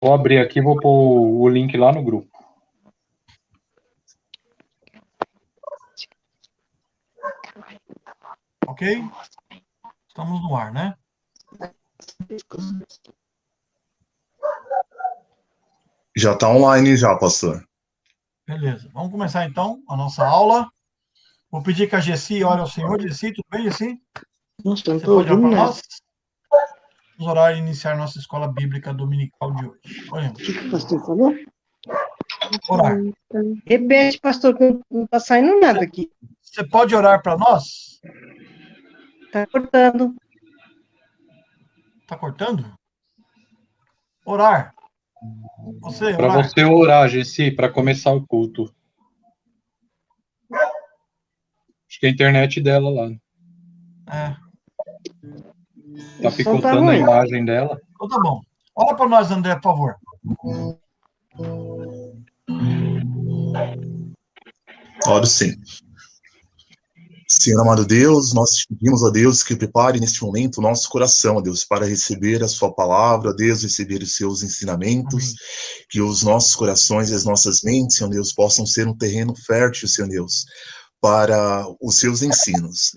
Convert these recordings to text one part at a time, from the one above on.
Vou abrir aqui e vou pôr o link lá no grupo. Ok? Estamos no ar, né? Já está online já, pastor. Beleza. Vamos começar então a nossa aula. Vou pedir que a Gessi ore ao Senhor. Gessi, tudo bem, Gessi? Nossa, não Você tô pode orar ouvindo para nada. nós? Vamos orar e iniciar nossa escola bíblica dominical de hoje. Oremos. O que o pastor falou? Orar. Repete, pastor, que não tá saindo nada aqui. Você pode orar para nós? Tá cortando. Tá cortando? Orar. Você, Para orar. você orar, Gessi, para começar o culto. Acho que é a internet dela lá. É. Tá O som tá picotando a ruim. imagem dela. Então tá bom. Ora para nós, André, por favor. Oro sim. Senhor amado Deus, nós te pedimos, ó Deus, que prepare neste momento o nosso coração, ó Deus, para receber a sua palavra, ó Deus, receber os seus ensinamentos, Amém. que os nossos corações e as nossas mentes, Senhor Deus, possam ser um terreno fértil, Senhor Deus, para os seus ensinos.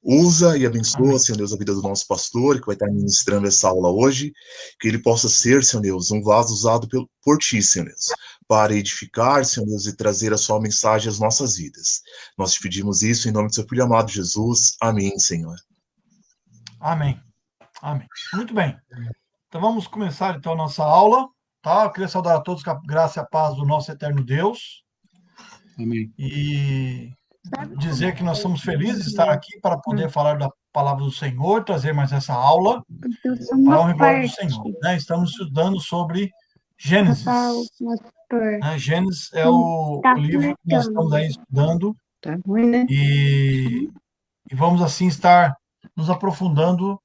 Usa e abençoa, Amém. Senhor Deus, a vida do nosso pastor, que vai estar ministrando essa aula hoje, que ele possa ser, Senhor Deus, um vaso usado por ti, Senhor Deus, para edificar, Senhor Deus, e trazer a sua mensagem às nossas vidas. Nós te pedimos isso em nome do seu Filho amado Jesus. Amém, Senhor. Amém. Amém. Muito bem. Então vamos começar então a nossa aula, tá? Eu queria saudar a todos com a graça e a paz do nosso eterno Deus Amém. e dizer que nós estamos felizes de estar aqui para poder falar da palavra do Senhor, trazer mais essa aula para a honra e glória do Senhor, né? Estamos estudando sobre Gênesis. Né? Gênesis é o livro que nós estamos aí estudando Tá ruim, né? e vamos assim estar nos aprofundando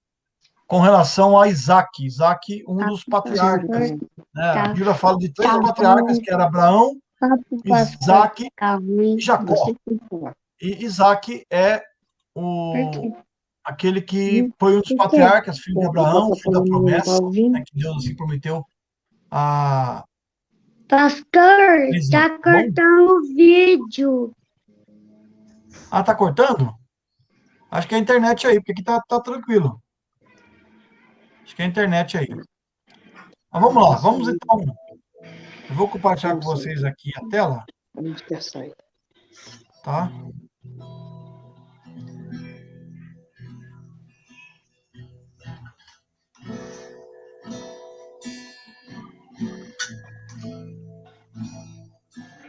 com relação a Isaac. Isaac, um dos patriarcas. Né? A Bíblia fala de três patriarcas, que era Abraão, Isaac e Jacó. E Isaac é aquele que foi um dos patriarcas, filho de Abraão, filho da promessa, né, que Deus assim prometeu a Pastor, Isaac. tá Bom? cortando o vídeo. Ah, tá cortando? Acho que é a internet aí, porque aqui tá tranquilo. Acho que é a internet aí. Mas vamos lá, vamos então. Eu vou compartilhar com vocês aqui a tela, Onde quer sair? tá?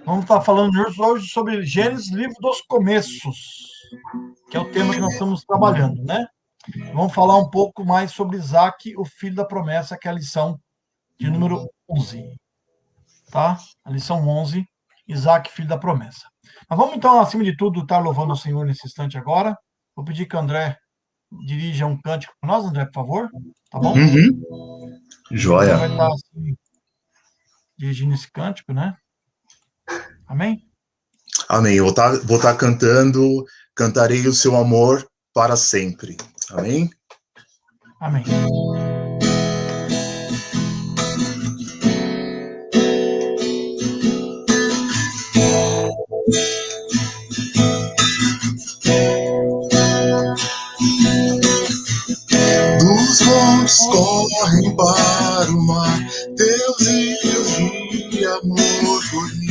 Vamos estar falando hoje sobre Gênesis, livro dos começos, que é o tema que nós estamos trabalhando, né? Vamos falar um pouco mais sobre Isaac, o filho da promessa, que é a lição de número 11, tá? A lição 11, Isaac, filho da promessa. Mas vamos então, acima de tudo, estar louvando o Senhor nesse instante agora. Vou pedir que o André dirija um cântico para nós, André, por favor, tá bom? Uhum. Joia. Ele vai estar assim, dirigindo esse cântico, né? Amém? Amém. Eu vou estar cantando, cantarei o seu amor para sempre. Amém? Amém. Dos montes correm para o mar, teus rios de amor por mim.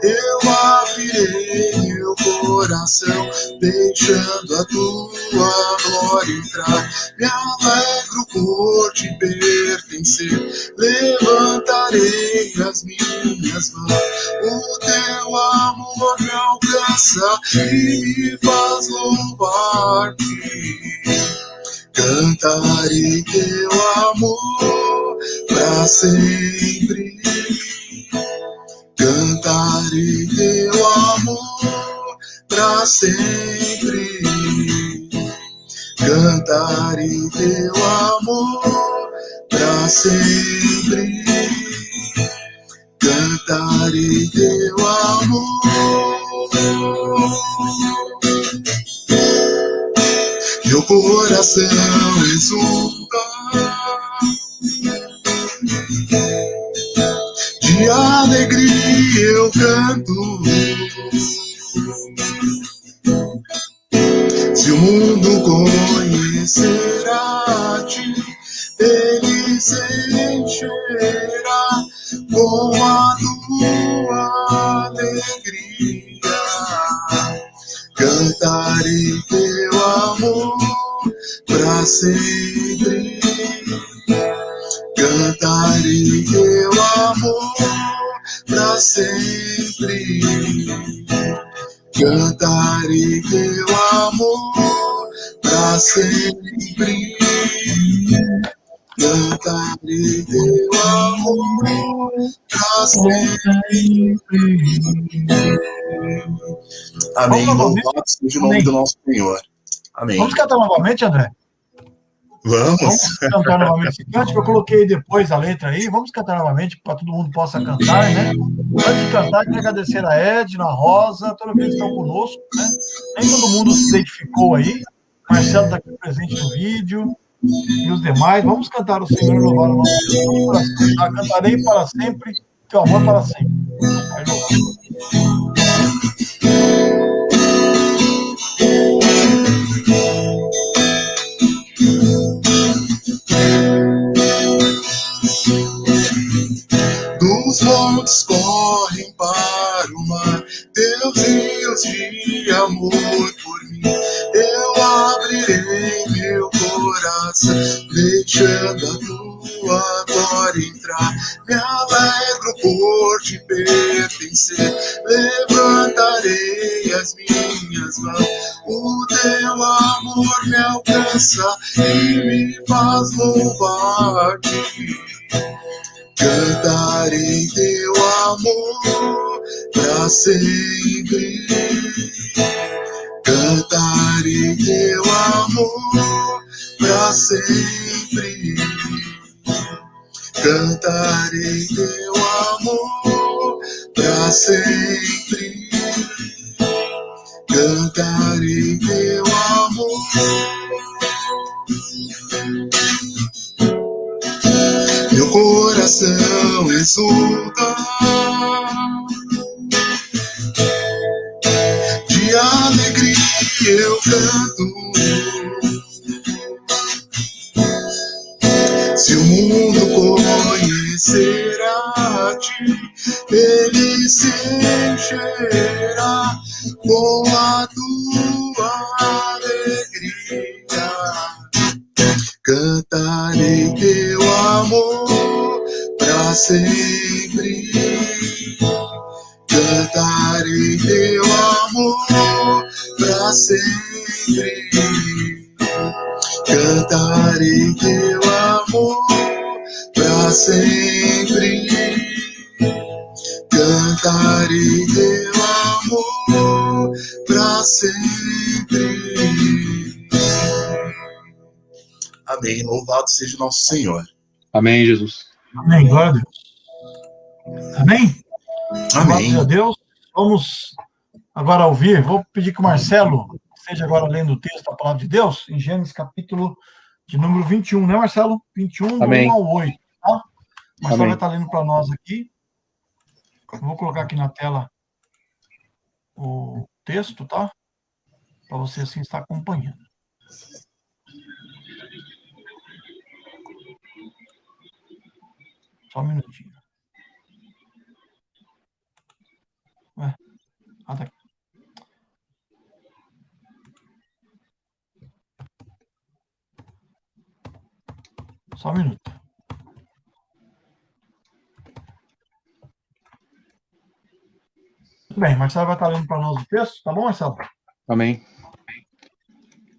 Eu abrirei meu coração, deixando a tua glória entrar. Me alegro por te pertencer, levantarei as minhas mãos. O teu amor me alcança e me faz louvar-te. Cantarei teu amor pra sempre. Cantarei teu amor pra sempre. Cantarei teu amor pra sempre. Cantarei teu amor. Meu coração exulta, De alegria eu canto. Se o mundo conhecer a ti, ele se encherá com a tua alegria. Cantarei teu amor pra sempre. Cantarei teu amor pra sempre. Cantarei teu amor pra sempre. Cantarei teu amor pra sempre. Amém. Louvado seja o nome do nosso Senhor. Amém. Vamos cantar novamente, André? Vamos cantar novamente esse cântico. Eu coloquei depois a letra aí. Vamos cantar novamente para todo mundo possa cantar, né? Antes de cantar, queria agradecer a Edna, a Rosa, todos que estão conosco, né? Nem todo mundo se identificou aí. Marcelo está aqui presente no vídeo. E os demais. Vamos cantar o Senhor e louvar o nosso Deus todo o coração. Tá? Cantarei para sempre, teu amor para sempre. Vai louvar. Dos montes correm para o mar, teus rios de amor por mim. Eu abrirei meu coração, deixando a tua glória entrar. Me alegro por te pertencer, levantarei as minhas mãos. O teu amor me alcança e me faz louvar-te. Cantarei teu amor pra sempre. Cantarei teu amor pra sempre. Cantarei teu amor pra sempre. Cantarei teu amor. Meu coração exulta, de alegria eu canto. Se o mundo conhecer a ti, ele se encherá com a tua alegria. Cantarei teu amor pra sempre. Cantarei teu amor pra sempre. Cantarei teu amor pra sempre. Cantarei teu amor pra sempre. Amém. Louvado seja o nosso Senhor. Amém, Jesus. Amém. Glória a Deus. Amém? Amém. Glória a Deus. Vamos agora ouvir. Vou pedir que o Marcelo esteja agora lendo o texto da Palavra de Deus, em Gênesis capítulo de número 21, né, Marcelo? 21, do Amém. 1 ao 8, tá? O Marcelo Amém. vai estar lendo para nós aqui. Eu vou colocar aqui na tela o texto, tá? Para você assim estar acompanhando. Só um minutinho. Ué, tá aqui. Só um minuto. Muito bem, Marcelo vai estar lendo para nós o texto, tá bom, Marcelo? Amém.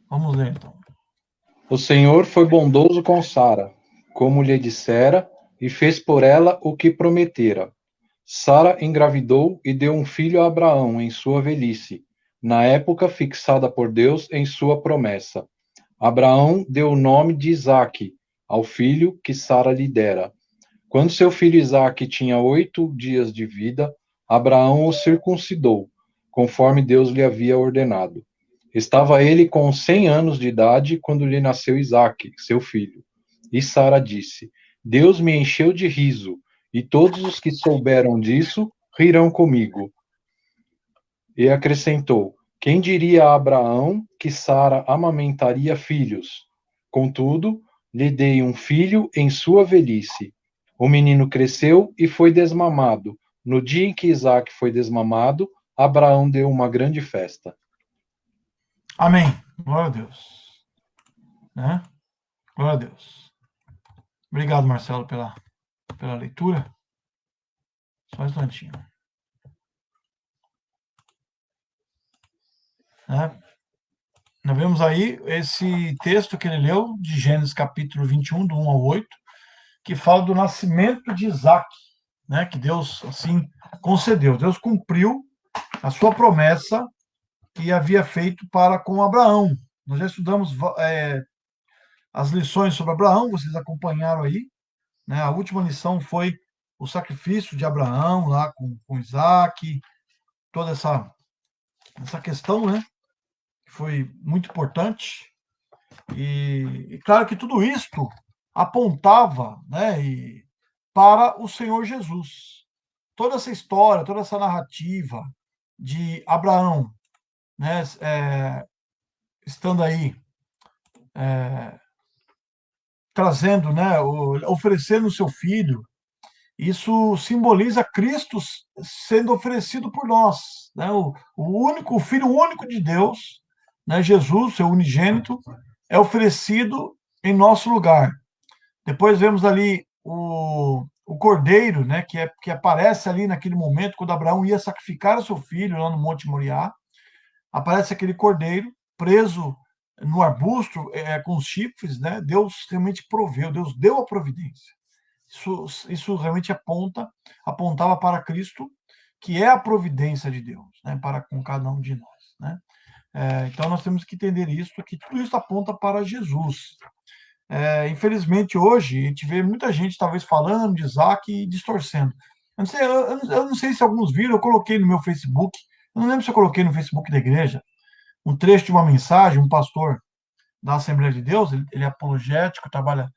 Vamos ler, então. O Senhor foi bondoso com Sara, como lhe dissera, e fez por ela o que prometera. Sara engravidou e deu um filho a Abraão em sua velhice, na época fixada por Deus em sua promessa. Abraão deu o nome de Isaque ao filho que Sara lhe dera. Quando seu filho Isaque tinha 8 dias de vida, Abraão o circuncidou, conforme Deus lhe havia ordenado. Estava ele com 100 anos de idade quando lhe nasceu Isaque, seu filho. E Sara disse: Deus me encheu de riso, e todos os que souberam disso rirão comigo. E acrescentou: quem diria a Abraão que Sara amamentaria filhos? Contudo, lhe dei um filho em sua velhice. O menino cresceu e foi desmamado. No dia em que Isaque foi desmamado, Abraão deu uma grande festa. Amém. Glória a Deus. Né? Glória a Deus. Obrigado, Marcelo, pela leitura. Só um instantinho. Né? Nós vemos aí esse texto que ele leu, de Gênesis capítulo 21, do 1 ao 8, que fala do nascimento de Isaac, né? Que Deus, assim, concedeu. Deus cumpriu a sua promessa que havia feito para com Abraão. Nós já estudamos as lições sobre Abraão, vocês acompanharam aí, né? A última lição foi o sacrifício de Abraão lá com Isaac, toda essa questão, né? Que foi muito importante. E claro que tudo isto apontava, né, para o Senhor Jesus. Toda essa história, toda essa narrativa de Abraão, né, estando aí trazendo, né, oferecendo o seu filho, isso simboliza Cristo sendo oferecido por nós, né, o filho único de Deus, né, Jesus, seu unigênito, é oferecido em nosso lugar. Depois vemos ali o cordeiro, né, que aparece ali naquele momento, quando Abraão ia sacrificar o seu filho lá no Monte Moriá. Aparece aquele cordeiro preso no arbusto com os chifres, né? Deus realmente proveu, Deus deu a providência. Isso realmente apontava para Cristo, que é a providência de Deus, né, para com cada um de nós, né? Então nós temos que entender isso, que tudo isso aponta para Jesus. Infelizmente, hoje, a gente vê muita gente, talvez, falando de Isaac e distorcendo. Eu não sei se alguns viram, eu coloquei no meu Facebook, eu não lembro se eu coloquei no Facebook da igreja, um trecho de uma mensagem, um pastor da Assembleia de Deus, ele é apologético, trabalha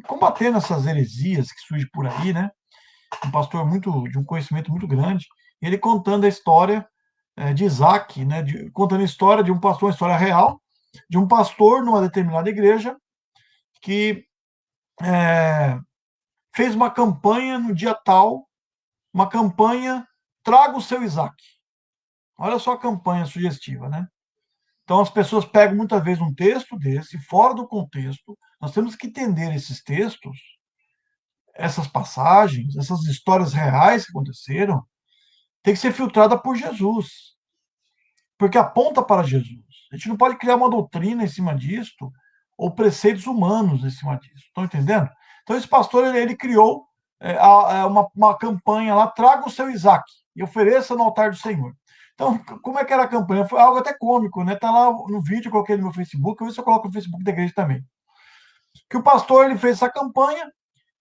combatendo essas heresias que surgem por aí, né? Um pastor de um conhecimento muito grande, ele contando a história de Isaac, né? Contando a história de um pastor, uma história real, de um pastor numa determinada igreja, que fez uma campanha no dia tal, uma campanha Traga o seu Isaac. Olha só a campanha sugestiva, né? Então as pessoas pegam muitas vezes um texto desse, fora do contexto. Nós temos que entender esses textos, essas passagens, essas histórias reais que aconteceram, tem que ser filtrada por Jesus, porque aponta para Jesus. A gente não pode criar uma doutrina em cima disto, ou preceitos humanos em cima disso. Estão entendendo? Então, esse pastor, ele criou uma campanha lá, traga o seu Isaac e ofereça no altar do Senhor. Então, como é que era a campanha? Foi algo até cômico, né? Tá lá no vídeo, eu coloquei no meu Facebook, eu vou ver se eu coloco no Facebook da igreja também. Que o pastor, ele fez essa campanha,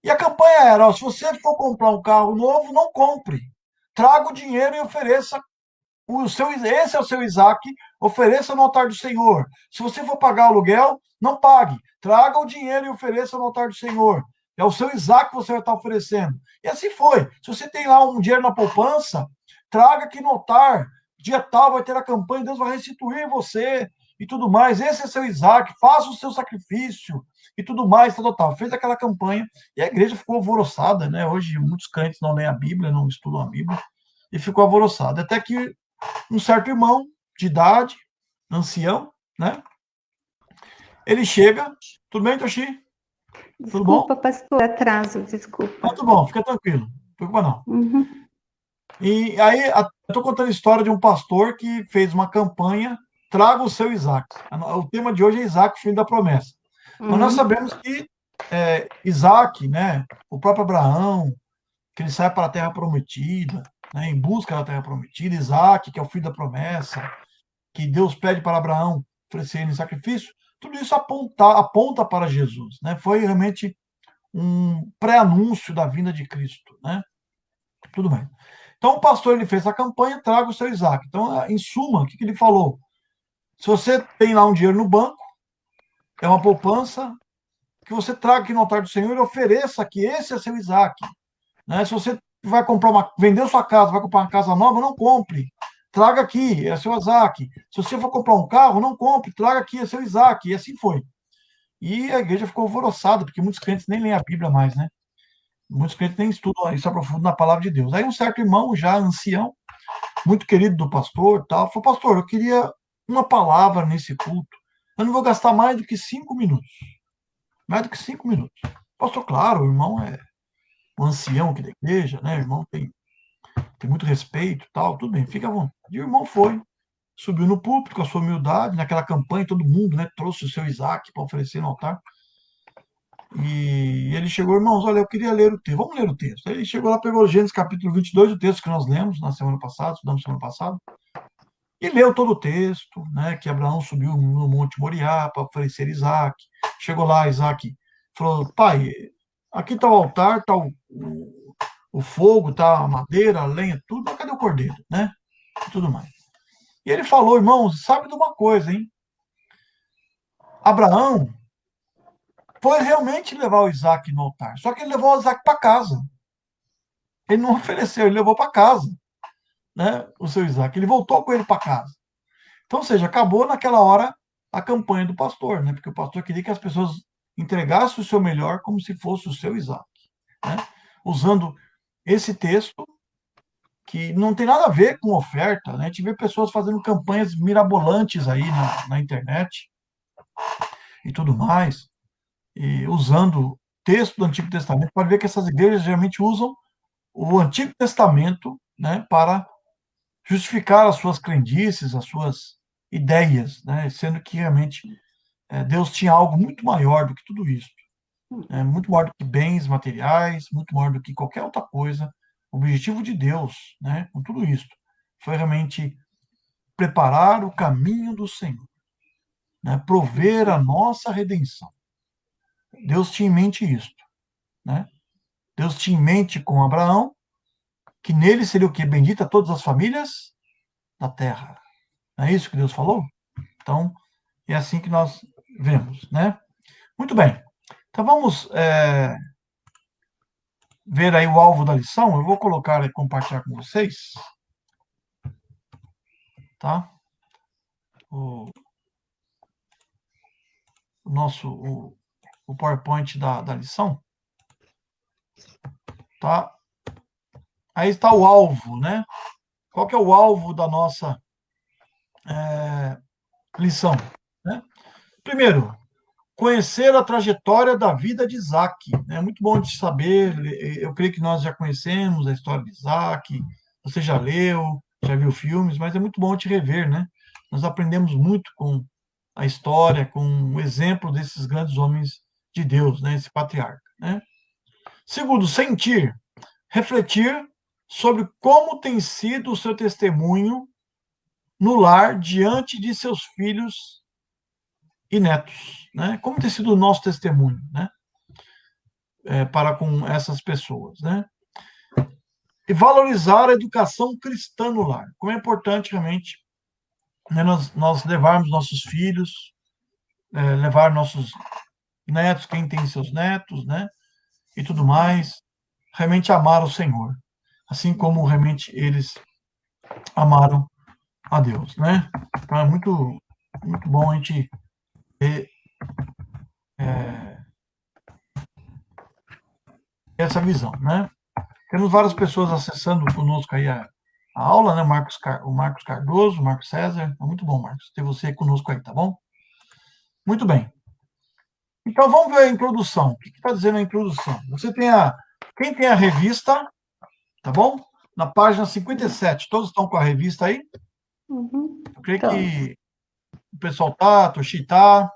e a campanha era, ó, se você for comprar um carro novo, não compre. Traga o dinheiro e ofereça esse é o seu Isaac, ofereça no altar do Senhor. Se você for pagar aluguel, não pague. Traga o dinheiro e ofereça no altar do Senhor. É o seu Isaac que você vai estar oferecendo. E assim foi. Se você tem lá um dinheiro na poupança, traga aqui no altar. Dia tal vai ter a campanha, Deus vai restituir você e tudo mais. Esse é seu Isaac, faça o seu sacrifício e tudo mais, tal. Fez aquela campanha e a igreja ficou alvoroçada, né? Hoje muitos crentes não leem a Bíblia, não estudam a Bíblia, e ficou alvoroçada. Até que um certo irmão de idade, ancião, né? Ele chega. Tudo bem, Toshi? Tudo bom? Desculpa, pastor, atraso, desculpa. Tudo bom, fica tranquilo. Não preocupa não. Uhum. E aí, eu estou contando a história de um pastor que fez uma campanha, traga o seu Isaac. O tema de hoje é Isaac, filho da promessa. Mas nós sabemos que Isaac, né, o próprio Abraão, que ele sai para a terra prometida, né, em busca da terra prometida, Isaac, que é o filho da promessa, que Deus pede para Abraão oferecer em sacrifício, tudo isso aponta para Jesus, né? Foi realmente um pré-anúncio da vinda de Cristo, né? Tudo bem. Então, o pastor, ele fez a campanha, traga o seu Isaac. Então, em suma, o que ele falou? Se você tem lá um dinheiro no banco, é uma poupança, que você traga aqui no altar do Senhor e ofereça que esse é seu Isaac, Né? Se você vai vendeu sua casa, vai comprar uma casa nova, não compre. Traga aqui, é seu Isaac. Se você for comprar um carro, não compre, traga aqui, é seu Isaac. E assim foi. E a igreja ficou alvoroçada, porque muitos crentes nem leem a Bíblia mais, né? Muitos crentes nem estudam e se aprofundam na palavra de Deus. Aí um certo irmão, já ancião, muito querido do pastor, tal, falou: pastor, eu queria uma palavra nesse culto. Eu não vou gastar mais do que 5 minutos. Mais do que 5 minutos. Pastor, claro, o irmão é um ancião aqui da igreja, né? O irmão tem muito respeito, tal, tudo bem, fica à vontade. E o irmão foi, subiu no púlpito com a sua humildade, naquela campanha, todo mundo, né, trouxe o seu Isaac para oferecer no altar. E ele chegou: irmãos, olha, eu queria ler o texto, vamos ler o texto. Aí ele chegou lá, pegou Gênesis capítulo 22, o texto que nós lemos na semana passada, estudamos semana passada, e leu todo o texto, né, que Abraão subiu no Monte Moriá para oferecer Isaac. Chegou lá, Isaac falou: pai, aqui está o altar, está o fogo, tá a madeira, a lenha, tudo, mas cadê o cordeiro, né? E tudo mais. E ele falou: irmãos, sabe de uma coisa, hein? Abraão foi realmente levar o Isaac no altar, só que ele levou o Isaac para casa. Ele não ofereceu, ele levou para casa, né? O seu Isaac, ele voltou com ele para casa. Então, ou seja, acabou naquela hora a campanha do pastor, né? Porque o pastor queria que as pessoas entregassem o seu melhor como se fosse o seu Isaac, né? Usando esse texto, que não tem nada a ver com oferta, né? A gente vê pessoas fazendo campanhas mirabolantes aí na internet e tudo mais, e usando texto do Antigo Testamento. Pode ver que essas igrejas geralmente usam o Antigo Testamento, né, para justificar as suas crendices, as suas ideias, né? Sendo que realmente Deus tinha algo muito maior do que tudo isso, né? Muito maior do que bens materiais, muito maior do que qualquer outra coisa. O objetivo de Deus, né, com tudo isso, foi realmente preparar o caminho do Senhor, né, prover a nossa redenção. Deus tinha em mente isso, né? Deus tinha em mente com Abraão que nele seria o quê? Bendita todas as famílias da terra. Não é isso que Deus falou? Então, é assim que nós vemos, né? Muito bem. Então, vamos ver aí o alvo da lição. Eu vou colocar e compartilhar com vocês, tá? O PowerPoint da lição, tá? Aí está o alvo, né? Qual que é o alvo da nossa lição, né? Primeiro, conhecer a trajetória da vida de Isaac. É muito bom de saber, eu creio que nós já conhecemos a história de Isaac, você já leu, já viu filmes, mas é muito bom te rever, né? Nós aprendemos muito com a história, com o exemplo desses grandes homens de Deus, né? Esse patriarca, né? Segundo, sentir, refletir sobre como tem sido o seu testemunho no lar diante de seus filhos e netos, né? Como tem sido o nosso testemunho, né? Para com essas pessoas, né? E valorizar a educação cristã no lar. Como é importante realmente, né, nós levarmos nossos filhos, levar nossos netos, quem tem seus netos, né? E tudo mais, realmente amar o Senhor, assim como realmente eles amaram a Deus, né? Então é muito, muito bom a gente ter essa visão, né? Temos várias pessoas acessando conosco aí a aula, né? O Marcos Cardoso, o Marcos César. É muito bom, Marcos, ter você conosco aí, tá bom? Muito bem. Então vamos ver a introdução. O que está dizendo a introdução? Quem tem a revista, tá bom? Na página 57. Todos estão com a revista aí? Uhum. Eu creio que o pessoal tá, a Toshi tá,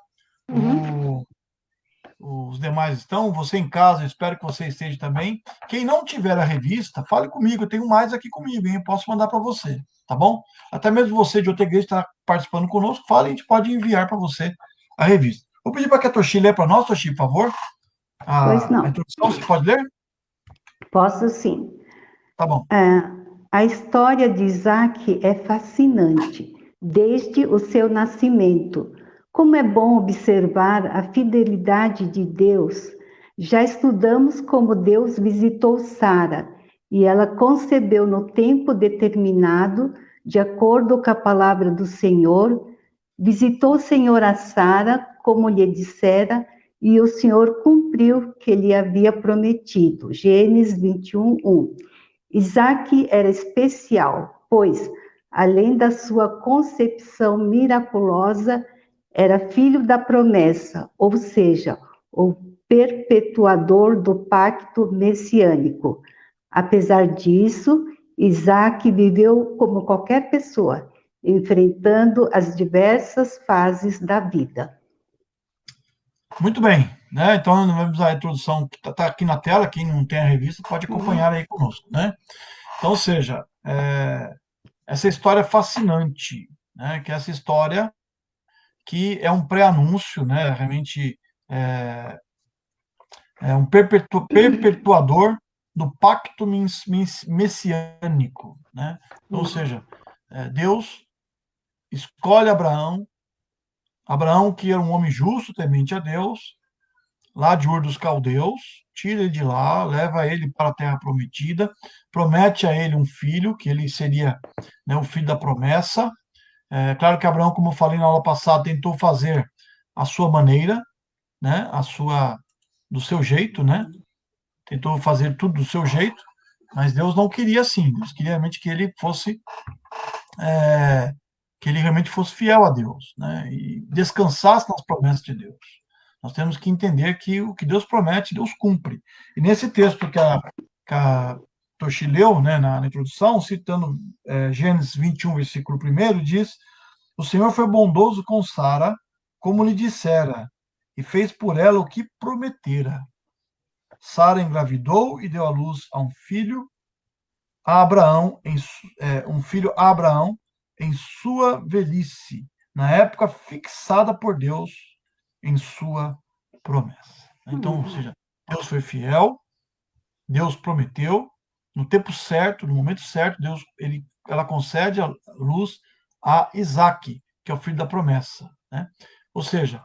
os demais estão, você em casa, eu espero que você esteja também. Quem não tiver a revista, fale comigo, eu tenho mais aqui comigo, hein? Eu posso mandar para você, tá bom? Até mesmo você de outra igreja está participando conosco, fale, a gente pode enviar para você a revista. Vou pedir para que a Toshi lê para nós, Toshi, por favor. Pois não. A introdução, você pode ler? Posso sim. Tá bom. A história de Isaac é fascinante, desde o seu nascimento. Como é bom observar a fidelidade de Deus Já estudamos como Deus visitou Sara e ela concebeu no tempo determinado, de acordo com a palavra do Senhor. Visitou o Senhor a Sara, como lhe dissera, e o Senhor cumpriu o que lhe havia prometido. Gênesis 21, 1. Isaque era especial, pois, além da sua concepção miraculosa, era filho da promessa, ou seja, o perpetuador do pacto messiânico. Apesar disso, Isaque viveu como qualquer pessoa, enfrentando as diversas fases da vida. Muito bem, né? Então, vamos à introdução que está aqui na tela. Quem não tem a revista pode acompanhar aí conosco, né? Então, ou seja, essa história é fascinante, né? Que é essa história que é um pré-anúncio, né? Realmente é um perpetuador do pacto messiânico, né? Então, ou seja, Deus escolhe Abraão, que era um homem justo, temente a Deus, lá de Ur dos Caldeus, tira ele de lá, leva ele para a terra prometida, promete a ele um filho, que ele seria, né, o filho da promessa. É claro que Abraão, como eu falei na aula passada, tentou fazer a sua maneira, né, do seu jeito, né? Tentou fazer tudo do seu jeito, mas Deus não queria assim. Deus queria realmente que ele fosse fiel a Deus, né? E descansasse nas promessas de Deus. Nós temos que entender que o que Deus promete, Deus cumpre. E nesse texto que a Toshi leu, né, na introdução, citando Gênesis 21, versículo 1, diz: o Senhor foi bondoso com Sara, como lhe dissera, e fez por ela o que prometera. Sara engravidou e deu à luz a um filho a Abraão, em sua velhice, na época fixada por Deus em sua promessa. Então, ou seja, Deus foi fiel, Deus prometeu, no tempo certo, no momento certo, ela concede a luz a Isaque, que é o filho da promessa, né? Ou seja,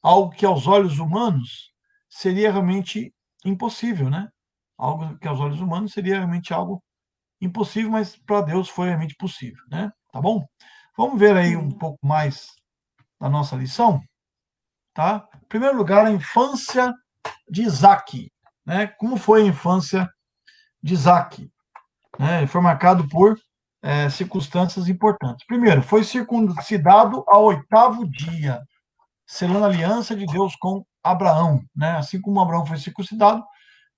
algo que aos olhos humanos seria realmente impossível, né? Algo que aos olhos humanos seria realmente algo impossível, mas para Deus foi realmente possível, né? Tá bom? Vamos ver aí um pouco mais da nossa lição, tá? Em primeiro lugar, a infância de Isaque, né? Como foi a infância de Isaque? Né? Ele foi marcado por circunstâncias importantes. Primeiro, foi circuncidado ao 8º dia, selando a aliança de Deus com Abraão, né? Assim como Abraão foi circuncidado,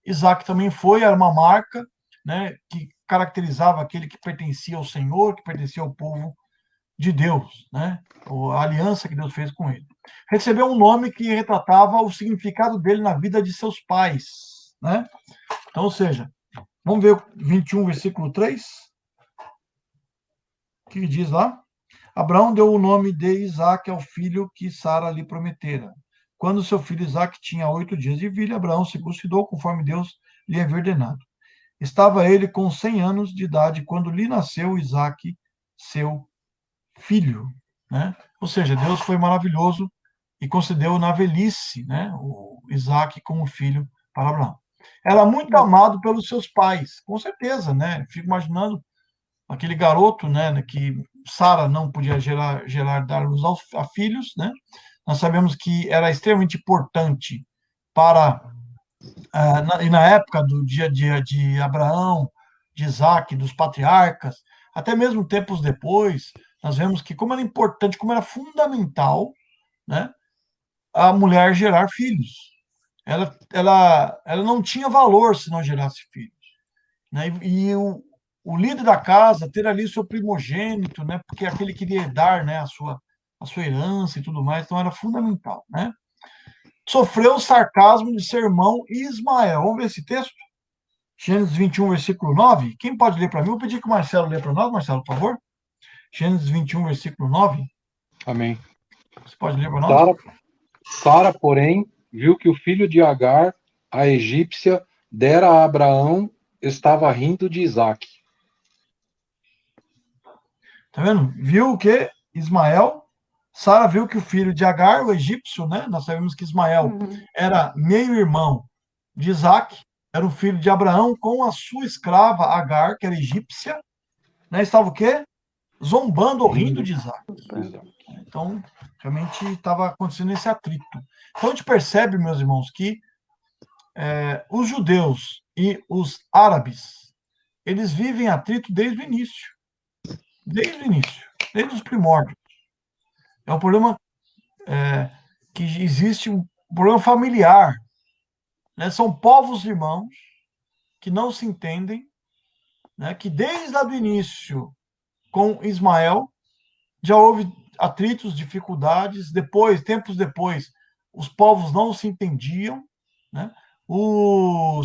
Isaque também foi, era uma marca, né, que caracterizava aquele que pertencia ao Senhor, que pertencia ao povo de Deus, né? A aliança que Deus fez com ele. Recebeu um nome que retratava o significado dele na vida de seus pais, né? Então, ou seja, vamos ver o 21, versículo 3. O que diz lá? Abraão deu o nome de Isaque ao filho que Sara lhe prometera. Quando seu filho Isaque tinha 8 dias de vida, Abraão se circuncidou conforme Deus lhe havia ordenado. Estava ele com 100 anos de idade quando lhe nasceu Isaque, seu filho, né? Ou seja, Deus foi maravilhoso e concedeu na velhice, né, o Isaque como filho para Abraão. Era muito amado pelos seus pais, com certeza, né? Fico imaginando aquele garoto, né, que Sara não podia dar luz a filhos, né? Nós sabemos que era extremamente importante para e na época do dia a dia de Abraão, de Isaac, dos patriarcas, até mesmo tempos depois, nós vemos que como era importante, como era fundamental, né, a mulher gerar filhos. Ela não tinha valor se não gerasse filhos, né? E o líder da casa ter ali o seu primogênito, né, porque aquele queria herdar, né, a sua herança e tudo mais, então era fundamental, né? Sofreu o sarcasmo de seu irmão Ismael. Vamos ver esse texto? Gênesis 21, versículo 9. Quem pode ler para mim? Vou pedir que o Marcelo lê para nós, Marcelo, por favor. Gênesis 21, versículo 9. Amém. Você pode ler para nós? Sara, porém, viu que o filho de Agar, a egípcia, dera a Abraão, estava rindo de Isaque. Tá vendo? Viu o que? Ismael Sara viu que o filho de Agar, o egípcio, né? Nós sabemos que Ismael era meio-irmão de Isaac, era o filho de Abraão com a sua escrava Agar, que era egípcia, né? Estava o quê? Zombando ou rindo de Isaac. Então, realmente estava acontecendo esse atrito. Então, a gente percebe, meus irmãos, que os judeus e os árabes, eles vivem atrito desde o início. Desde o início, desde os primórdios. É um problema que existe, um problema familiar. Né? São povos irmãos que não se entendem, né? Que desde lá do início, com Ismael, já houve atritos, dificuldades. Depois, tempos depois, os povos não se entendiam. Né?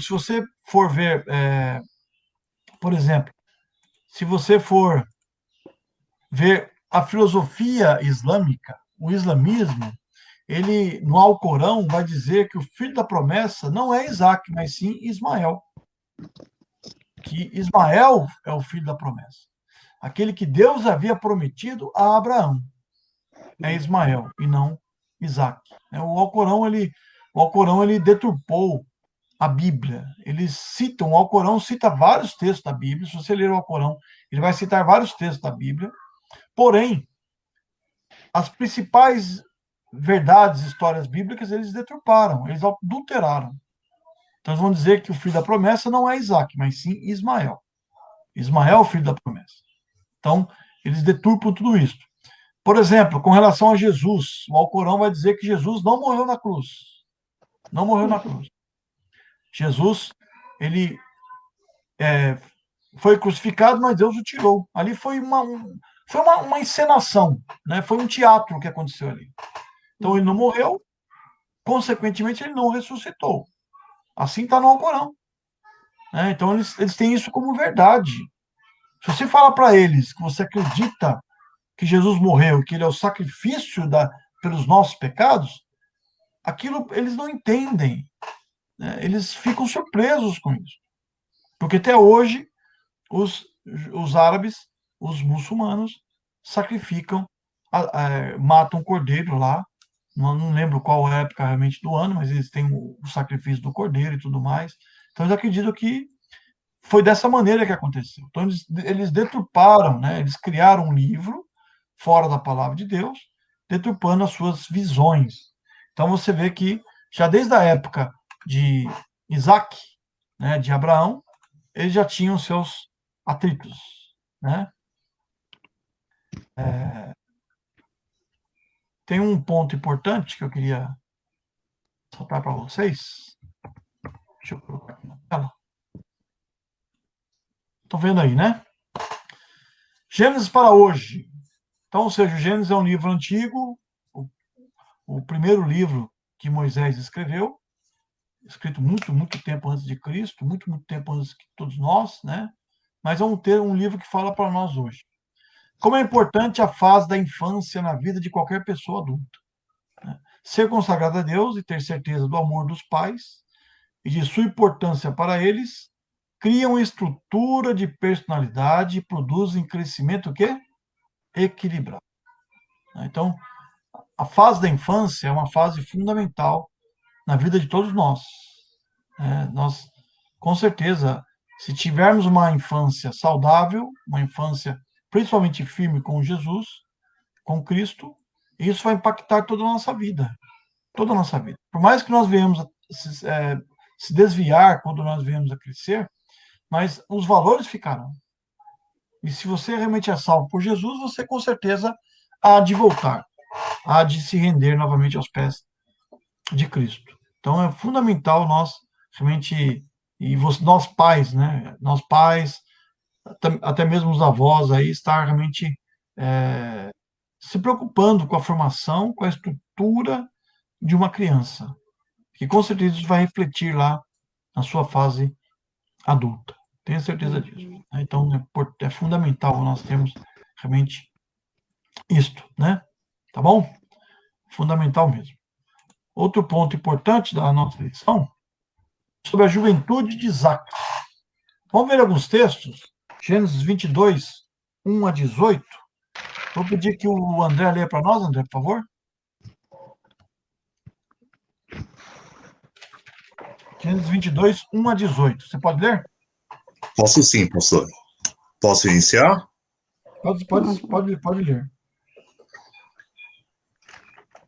Se você for ver, por exemplo, se você for ver a filosofia islâmica, o islamismo, ele, no Alcorão, vai dizer que o filho da promessa não é Isaac, mas sim Ismael. Que Ismael é o filho da promessa. Aquele que Deus havia prometido a Abraão é Ismael e não Isaac. O Alcorão ele deturpou a Bíblia. O Alcorão cita vários textos da Bíblia. Se você ler o Alcorão, ele vai citar vários textos da Bíblia. Porém, as principais verdades, histórias bíblicas, eles deturparam, eles adulteraram. Então, eles vão dizer que o filho da promessa não é Isaac, mas sim Ismael. Ismael é o filho da promessa. Então, eles deturpam tudo isso. Por exemplo, com relação a Jesus, o Alcorão vai dizer que Jesus não morreu na cruz. Não morreu na cruz. Jesus, ele foi crucificado, mas Deus o tirou. Ali foi uma encenação, né? Foi um teatro que aconteceu ali. Então, ele não morreu, consequentemente, ele não ressuscitou. Assim está no Alcorão. Então, eles têm isso como verdade. Se você fala para eles que você acredita que Jesus morreu, que ele é o sacrifício pelos nossos pecados, aquilo eles não entendem. Né? Eles ficam surpresos com isso. Porque até hoje, os árabes, os muçulmanos, sacrificam, matam um cordeiro lá. Não lembro qual é a época realmente do ano, mas eles têm o sacrifício do cordeiro e tudo mais. Então, eles acreditam que foi dessa maneira que aconteceu. Então, eles deturparam, né? Eles criaram um livro fora da palavra de Deus, deturpando as suas visões. Então, você vê que, já desde a época de Isaac, né, de Abraão, eles já tinham seus atritos. Né? Tem um ponto importante que eu queria soltar para vocês. Deixa eu colocar aqui na tela. Estão vendo aí, né? Gênesis para hoje. Então, ou seja, o Gênesis é um livro antigo, o primeiro livro que Moisés escreveu, escrito muito, muito tempo antes de Cristo, muito, muito tempo antes de todos nós, né? Mas é um livro que fala para nós hoje. Como é importante a fase da infância na vida de qualquer pessoa adulta. Né? Ser consagrado a Deus e ter certeza do amor dos pais e de sua importância para eles, criam estrutura de personalidade e produzem crescimento o quê? Equilibrado. Então, a fase da infância é uma fase fundamental na vida de todos nós. Nós, com certeza, se tivermos uma infância saudável, uma infância principalmente firme com Jesus, com Cristo, isso vai impactar toda a nossa vida. Toda a nossa vida. Por mais que nós venhamos se desviar quando nós venhamos a crescer, mas os valores ficarão. E se você realmente é salvo por Jesus, você com certeza há de voltar, há de se render novamente aos pés de Cristo. Então é fundamental nós realmente, nós pais, né? Nós pais, até mesmo os avós aí, estar realmente se preocupando com a formação, com a estrutura de uma criança, que com certeza isso vai refletir lá na sua fase adulta. Tenho certeza disso. Então, é fundamental nós termos realmente isto, né? Tá bom? Fundamental mesmo. Outro ponto importante da nossa lição, sobre a juventude de Isaac. Vamos ver alguns textos. Gênesis 22, 1 a 18. Vou pedir que o André leia para nós, André, por favor. Gênesis 22, 1 a 18. Você pode ler? Posso sim, pastor. Posso iniciar? Pode ler.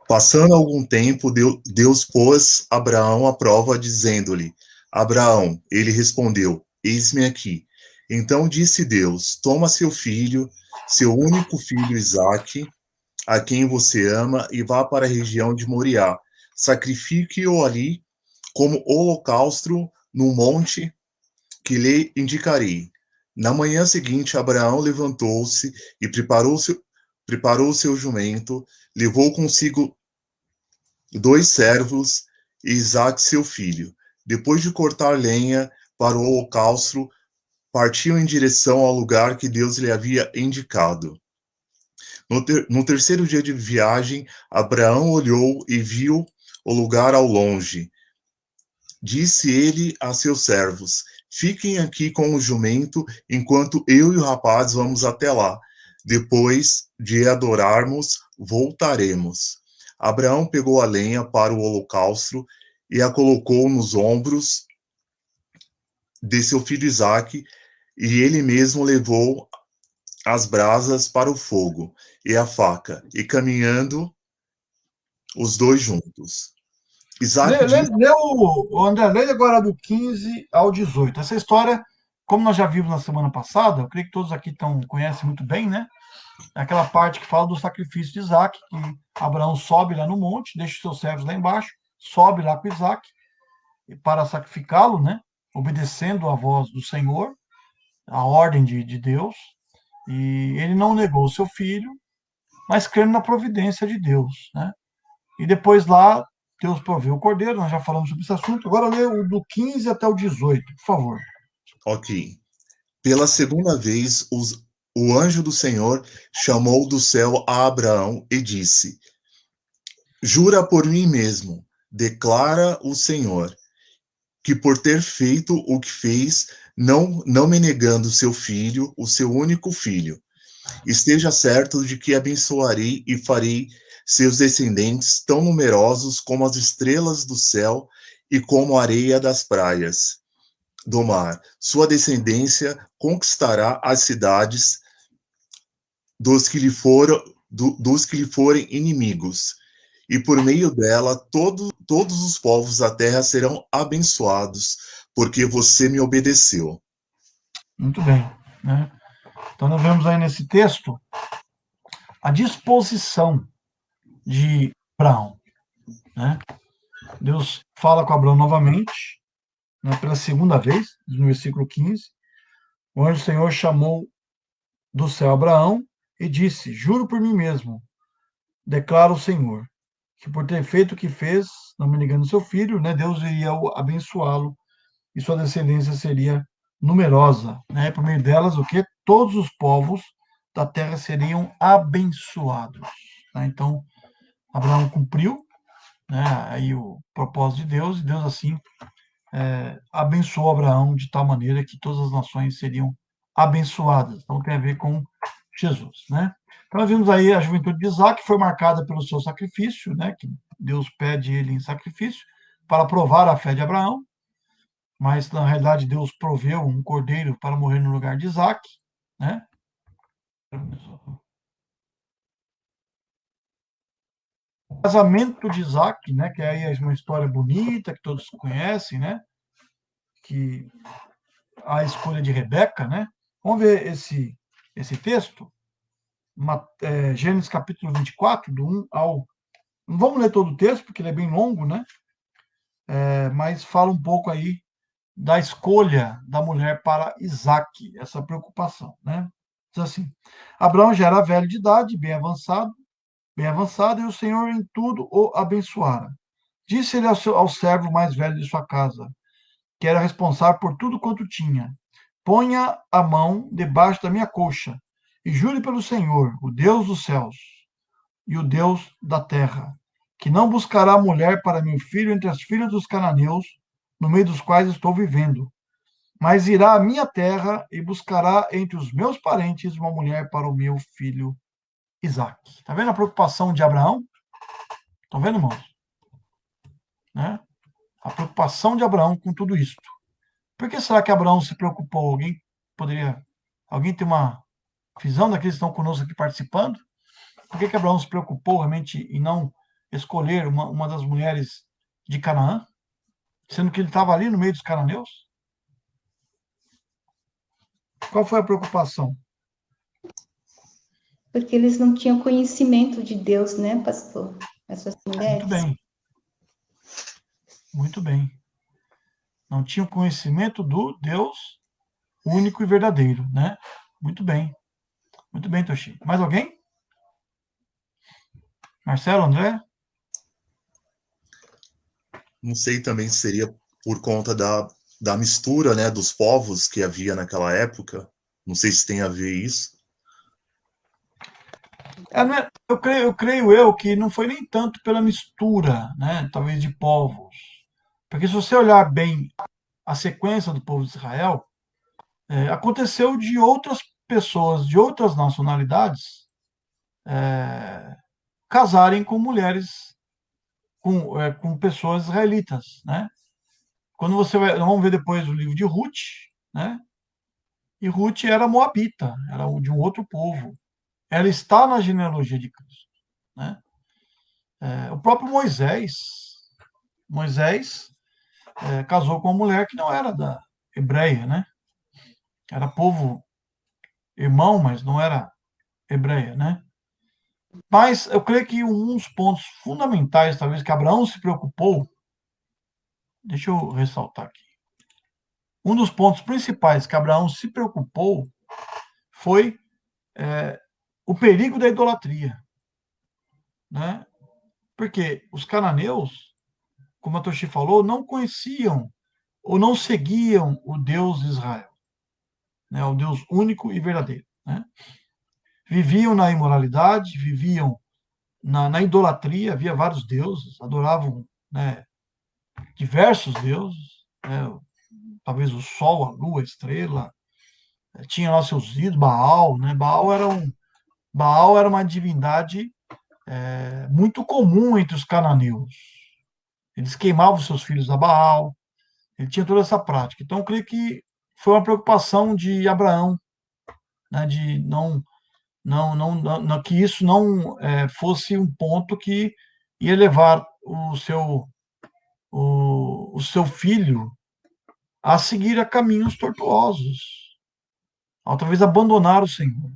Passando algum tempo, Deus pôs Abraão à prova, dizendo-lhe: Abraão, ele respondeu: Eis-me aqui. Então disse Deus: Toma seu filho, seu único filho Isaque, a quem você ama, e vá para a região de Moriá. Sacrifique-o ali como holocausto no monte que lhe indicarei. Na manhã seguinte, Abraão levantou-se e preparou seu jumento, levou consigo 2 servos e Isaque seu filho. Depois de cortar lenha para o holocausto, partiu em direção ao lugar que Deus lhe havia indicado. No terceiro dia de viagem, Abraão olhou e viu o lugar ao longe. Disse ele a seus servos: Fiquem aqui com o jumento, enquanto eu e o rapaz vamos até lá. Depois de adorarmos, voltaremos. Abraão pegou a lenha para o holocausto e a colocou nos ombros de seu filho Isaque, e ele mesmo levou as brasas para o fogo e a faca, e caminhando os dois juntos. Isaque disse... O André, leia agora do 15 ao 18. Essa história, como nós já vimos na semana passada, eu creio que todos aqui conhecem muito bem, né? É aquela parte que fala do sacrifício de Isaque, que Abraão sobe lá no monte, deixa os seus servos lá embaixo, sobe lá com Isaque para sacrificá-lo, né? Obedecendo a voz do Senhor, a ordem de Deus. E ele não negou o seu filho, mas crendo na providência de Deus, né? E depois lá, Deus proveu o cordeiro, nós já falamos sobre esse assunto. Agora lê o do 15 até o 18, por favor. Ok. Pela segunda vez, o anjo do Senhor chamou do céu a Abraão e disse: Jura por mim mesmo, declara o Senhor, que por ter feito o que fez, não me negando seu filho, o seu único filho, esteja certo de que abençoarei e farei seus descendentes tão numerosos como as estrelas do céu e como a areia das praias do mar. Sua descendência conquistará as cidades dos que lhe forem inimigos, e por meio dela todos os povos da terra serão abençoados, porque você me obedeceu. Muito bem, né? Então nós vemos aí nesse texto a disposição de Abraão, né? Deus fala com Abraão novamente, né, pela segunda vez, no versículo 15. O anjo do Senhor chamou do céu Abraão e disse: Juro por mim mesmo, declara o Senhor, que por ter feito o que fez, não me negando seu filho, né, Deus iria abençoá-lo e sua descendência seria numerosa, né? Por meio delas, o que? Todos os povos da terra seriam abençoados, né? Então, Abraão cumpriu, né, aí o propósito de Deus, e Deus assim abençoou Abraão de tal maneira que todas as nações seriam abençoadas. Então tem a ver com Jesus, né? Então nós vimos aí a juventude de Isaac, que foi marcada pelo seu sacrifício, né? Que Deus pede ele em sacrifício para provar a fé de Abraão, mas na realidade Deus proveu um cordeiro para morrer no lugar de Isaac, né? O casamento de Isaac, né? Que aí é uma história bonita que todos conhecem, né? Que a escolha de Rebeca, né? Vamos ver esse texto, Gênesis capítulo 24, do 1 ao... Não vamos ler todo o texto, porque ele é bem longo, né? Mas fala um pouco aí da escolha da mulher para Isaque, essa preocupação, né? Diz assim: Abraão já era velho de idade, bem avançado, e o Senhor em tudo o abençoara. Disse ele ao servo mais velho de sua casa, que era responsável por tudo quanto tinha: Ponha a mão debaixo da minha coxa e jure pelo Senhor, o Deus dos céus e o Deus da terra, que não buscará mulher para meu filho entre as filhas dos cananeus, no meio dos quais estou vivendo, mas irá à minha terra e buscará entre os meus parentes uma mulher para o meu filho Isaac. Está vendo a preocupação de Abraão? Estão vendo, irmãos? Né? A preocupação de Abraão com tudo isso. Por que será que Abraão se preocupou? Alguém tem uma visão daqueles que estão conosco aqui participando? Por que Abraão se preocupou realmente em não escolher uma das mulheres de Canaã, sendo que ele estava ali no meio dos cananeus? Qual foi a preocupação? Porque eles não tinham conhecimento de Deus, né, pastor? Essas mulheres. Muito bem. Muito bem. Não tinham conhecimento do Deus único e verdadeiro, né? Muito bem. Muito bem, Toshi. Mais alguém? Marcelo, André? Não sei também se seria por conta da mistura, né, dos povos que havia naquela época. Não sei se tem a ver isso. Eu creio que não foi nem tanto pela mistura, né, talvez de povos. Porque se você olhar bem a sequência do povo de Israel, aconteceu de outras pessoas de outras nacionalidades casarem com mulheres, com pessoas israelitas, né? Quando vamos ver depois o livro de Ruth, né? E Ruth era moabita, era de um outro povo. Ela está na genealogia de Cristo, né? O próprio Moisés casou com uma mulher que não era da hebreia, né? Era povo irmão, mas não era hebreia, né? Mas eu creio que um dos pontos fundamentais, talvez, que Abraão se preocupou, deixa eu ressaltar aqui. Um dos pontos principais que Abraão se preocupou foi o perigo da idolatria, né? Porque os cananeus, como a Toshi falou, não conheciam ou não seguiam o Deus de Israel, né? O Deus único e verdadeiro, né? Viviam na imoralidade, viviam na idolatria, havia vários deuses, adoravam, né, diversos deuses, né? Talvez o sol, a lua, a estrela, tinha lá seus ídolos, Baal, né? Baal era uma divindade muito comum entre os cananeus. Eles queimavam seus filhos a Baal, ele tinha toda essa prática. Então, eu creio que foi uma preocupação de Abraão, né, de que isso não fosse um ponto que ia levar o seu filho a seguir a caminhos tortuosos, a talvez abandonar o Senhor.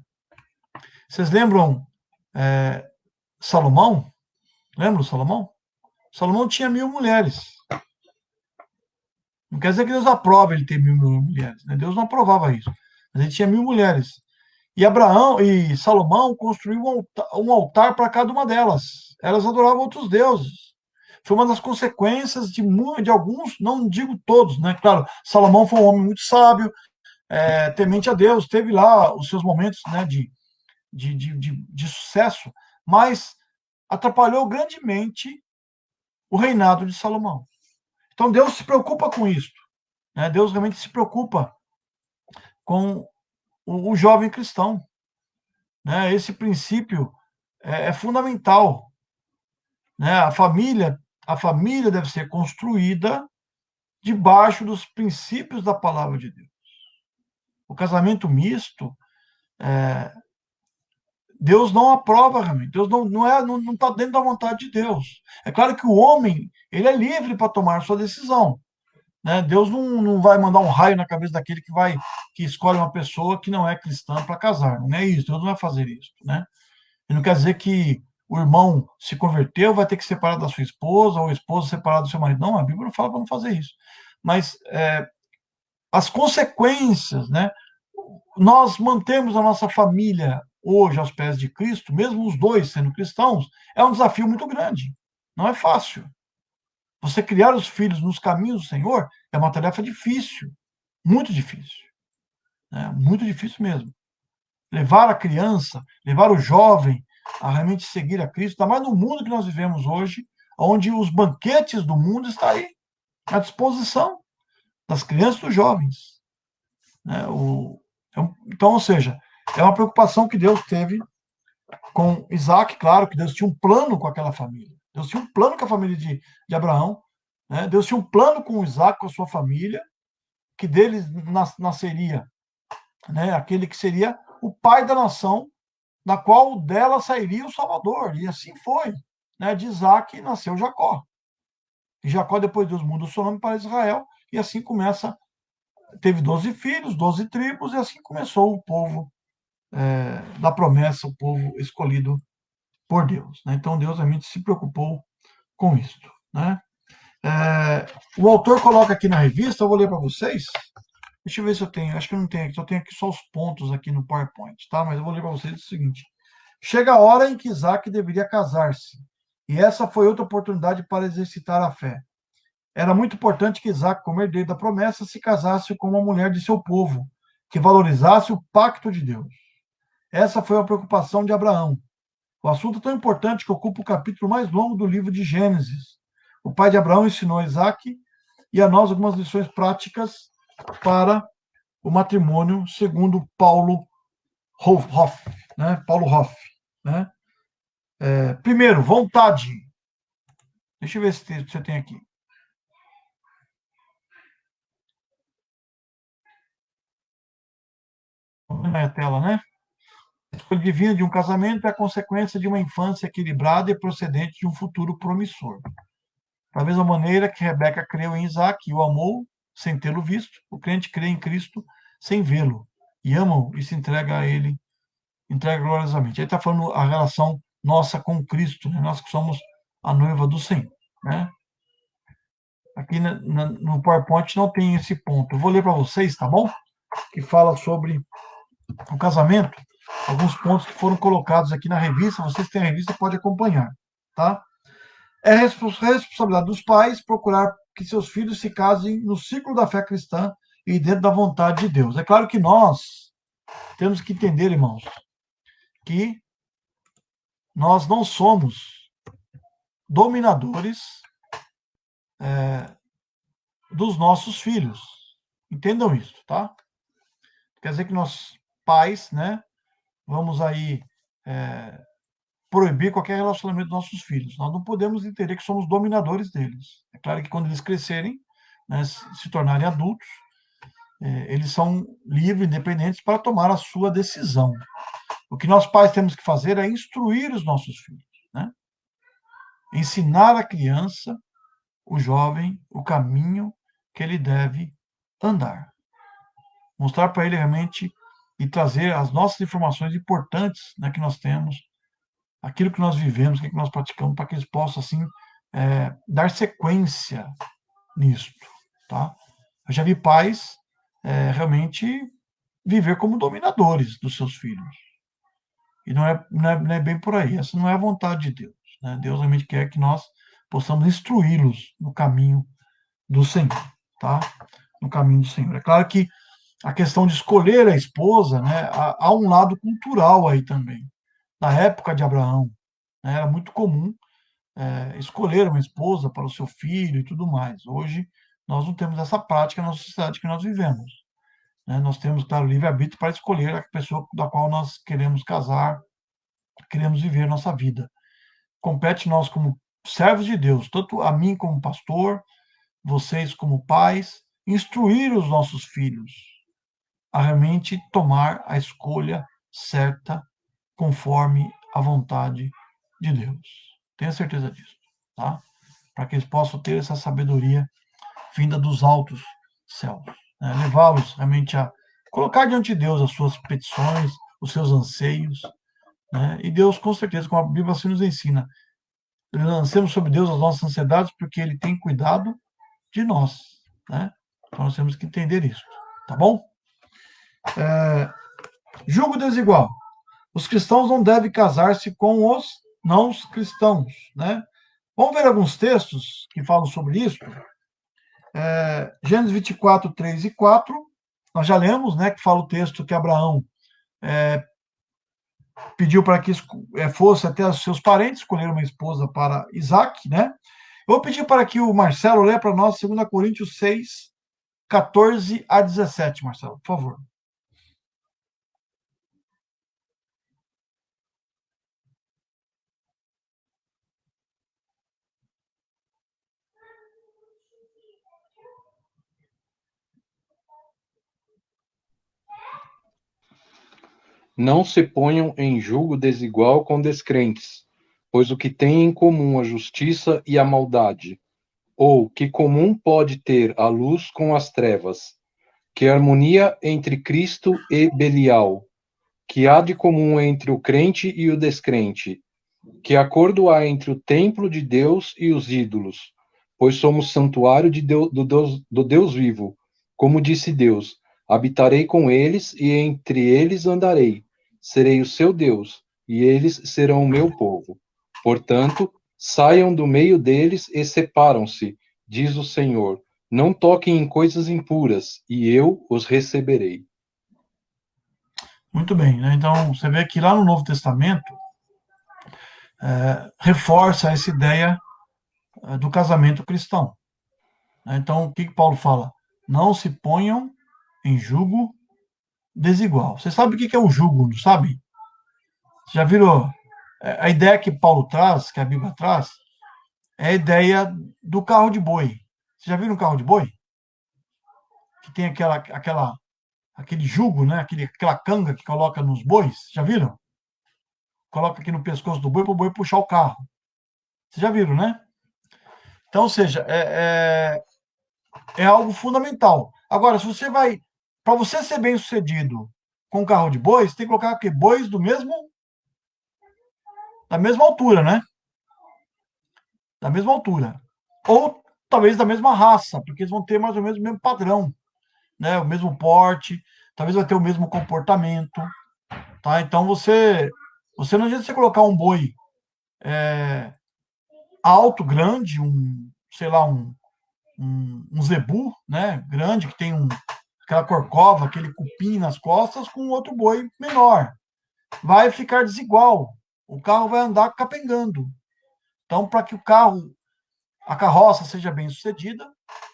Vocês lembram Salomão? Lembram Salomão? Salomão tinha 1.000 mulheres. Não quer dizer que Deus aprova ele ter 1.000 mulheres, né? Deus não aprovava isso. Mas ele tinha 1.000 mulheres. E Abraão e Salomão construíram um altar para cada uma delas. Elas adoravam outros deuses. Foi uma das consequências de alguns, não digo todos, né? Claro, Salomão foi um homem muito sábio, temente a Deus, teve lá os seus momentos, né, de sucesso, mas atrapalhou grandemente o reinado de Salomão. Então Deus se preocupa com isso, né? Deus realmente se preocupa com o jovem cristão, né? Esse princípio é fundamental, né? A família deve ser construída debaixo dos princípios da palavra de Deus. O casamento misto, Deus não aprova realmente. Deus não está dentro da vontade de Deus. É claro que o homem ele é livre para tomar sua decisão, né? Deus não vai mandar um raio na cabeça daquele que escolhe uma pessoa que não é cristã para casar. Não é isso. Deus não vai fazer isso, né? E não quer dizer que o irmão se converteu, vai ter que separar da sua esposa, ou a esposa separar do seu marido. Não, a Bíblia não fala para não fazer isso. Mas as consequências, né? Nós mantemos a nossa família hoje aos pés de Cristo, mesmo os dois sendo cristãos, é um desafio muito grande. Não é fácil. Você criar os filhos nos caminhos do Senhor é uma tarefa difícil, muito difícil. Né? Muito difícil mesmo. Levar a criança, levar o jovem a realmente seguir a Cristo, ainda mais no mundo que nós vivemos hoje, onde os banquetes do mundo estão aí, à disposição das crianças e dos jovens. Né? Então, ou seja, é uma preocupação que Deus teve com Isaac, claro que Deus tinha um plano com aquela família. Deus tinha um plano com a família de Abraão, né? Deus tinha um plano com Isaac, com a sua família, que deles nasceria, né, aquele que seria o pai da nação, da qual dela sairia o Salvador. E assim foi. Né? De Isaac nasceu Jacó. E Jacó, depois Deus muda o seu nome para Israel, e assim começa. Teve 12 filhos, 12 tribos, e assim começou o povo da promessa, o povo escolhido por Deus. Né? Então Deus realmente se preocupou com isso. Né? O autor coloca aqui na revista, eu vou ler para vocês. Deixa eu ver se eu tenho, acho que eu não tenho aqui, só tenho aqui só os pontos aqui no PowerPoint, tá? Mas eu vou ler para vocês o seguinte. Chega a hora em que Isaac deveria casar-se, e essa foi outra oportunidade para exercitar a fé. Era muito importante que Isaac, como herdeiro da promessa, se casasse com uma mulher de seu povo, que valorizasse o pacto de Deus. Essa foi a preocupação de Abraão. O assunto é tão importante que ocupa o capítulo mais longo do livro de Gênesis. O pai de Abraão ensinou a Isaac e a nós algumas lições práticas para o matrimônio, segundo Paulo Hoff, né? Paulo Hoff, né? Primeiro, vontade. Deixa eu ver se você tem aqui. Na tela, né? A escolha divina de um casamento é a consequência de uma infância equilibrada e procedente de um futuro promissor. Da mesma maneira que Rebeca creu em Isaac e o amou sem tê-lo visto, o crente crê em Cristo sem vê-lo e ama-o e se entrega a ele, entrega gloriosamente. Aí está falando a relação nossa com Cristo, né? Nós que somos a noiva do Senhor. Né? Aqui no PowerPoint não tem esse ponto. Eu vou ler para vocês, tá bom? Que fala sobre o casamento, alguns pontos que foram colocados aqui na revista. Vocês têm a revista, pode acompanhar, tá? É responsabilidade dos pais procurar que seus filhos se casem no ciclo da fé cristã e dentro da vontade de Deus. É claro que nós temos que entender, irmãos, que nós não somos dominadores dos nossos filhos. Entendam isso, tá? Quer dizer que nós, pais, né, vamos aí proibir qualquer relacionamento dos nossos filhos. Nós não podemos entender que somos dominadores deles. É claro que quando eles crescerem, né, se tornarem adultos, eles são livres, independentes para tomar a sua decisão. O que nós pais temos que fazer é instruir os nossos filhos, né? Ensinar a criança, o jovem, o caminho que ele deve andar. Mostrar para ele realmente e trazer as nossas informações importantes, né, que nós temos, aquilo que nós vivemos, o que nós praticamos, para que eles possam, assim, dar sequência nisto, tá? Eu já vi pais realmente viver como dominadores dos seus filhos. E não é bem por aí. Essa não é a vontade de Deus. Né? Deus realmente quer que nós possamos instruí-los no caminho do Senhor, tá? No caminho do Senhor. É claro que a questão de escolher a esposa, né, há um lado cultural aí também. Na época de Abraão, né, era muito comum escolher uma esposa para o seu filho e tudo mais. Hoje, nós não temos essa prática na sociedade que nós vivemos. Né? Nós temos, claro, livre-arbítrio para escolher a pessoa da qual nós queremos casar, queremos viver nossa vida. Compete nós, como servos de Deus, tanto a mim como pastor, vocês como pais, instruir os nossos filhos a realmente tomar a escolha certa conforme a vontade de Deus. Tenha certeza disso, tá? Para que eles possam ter essa sabedoria vinda dos altos céus. Né? Levá-los realmente a colocar diante de Deus as suas petições, os seus anseios. Né? E Deus, com certeza, como a Bíblia assim nos ensina, lancemos sobre Deus as nossas ansiedades, porque Ele tem cuidado de nós. Né? Então nós temos que entender isso. Tá bom? Julgo desigual. Os cristãos não devem casar-se com os não cristãos. Né? Vamos ver alguns textos que falam sobre isso. Gênesis 24, 3 e 4. Nós já lemos, né, que fala o texto que Abraão pediu para que fosse até os seus parentes escolher uma esposa para Isaac, né? Eu vou pedir para que o Marcelo lê para nós 2 Coríntios 6, 14 a 17, Marcelo, por favor. Não se ponham em julgo desigual com descrentes, pois o que tem em comum a justiça e a maldade? Ou que comum pode ter a luz com as trevas? Que harmonia entre Cristo e Belial? Que há de comum entre o crente e o descrente? Que acordo há entre o templo de Deus e os ídolos? Pois somos santuário do Deus vivo. Como disse Deus, habitarei com eles e entre eles andarei. Serei o seu Deus, e eles serão o meu povo. Portanto, saiam do meio deles e separam-se, diz o Senhor. Não toquem em coisas impuras, e eu os receberei. Muito bem, né? Então, você vê que lá no Novo Testamento reforça essa ideia do casamento cristão. Então, o que Paulo fala? Não se ponham em jugo desigual. Você sabe o que é o jugo, não sabe? Você já virou? A ideia que Paulo traz, que a Bíblia traz, é a ideia do carro de boi. Você já viu um carro de boi? Que tem aquele jugo, né? Aquela canga que coloca nos bois. Já viram? Coloca aqui no pescoço do boi para o boi puxar o carro. Vocês já viram, né? Então, ou seja, é algo fundamental. Agora, se você vai. Para você ser bem sucedido com um carro de bois, você tem que colocar aqui, bois da mesma altura, né? Da mesma altura. Ou talvez da mesma raça, porque eles vão ter mais ou menos o mesmo padrão, né? O mesmo porte, talvez vai ter o mesmo comportamento, tá? Então não adianta você colocar um boi alto, grande, sei lá, um zebu, né? Grande, que tem aquela corcova, aquele cupim nas costas, com outro boi menor. Vai ficar desigual. O carro vai andar capengando. Então, para que a carroça seja bem sucedida,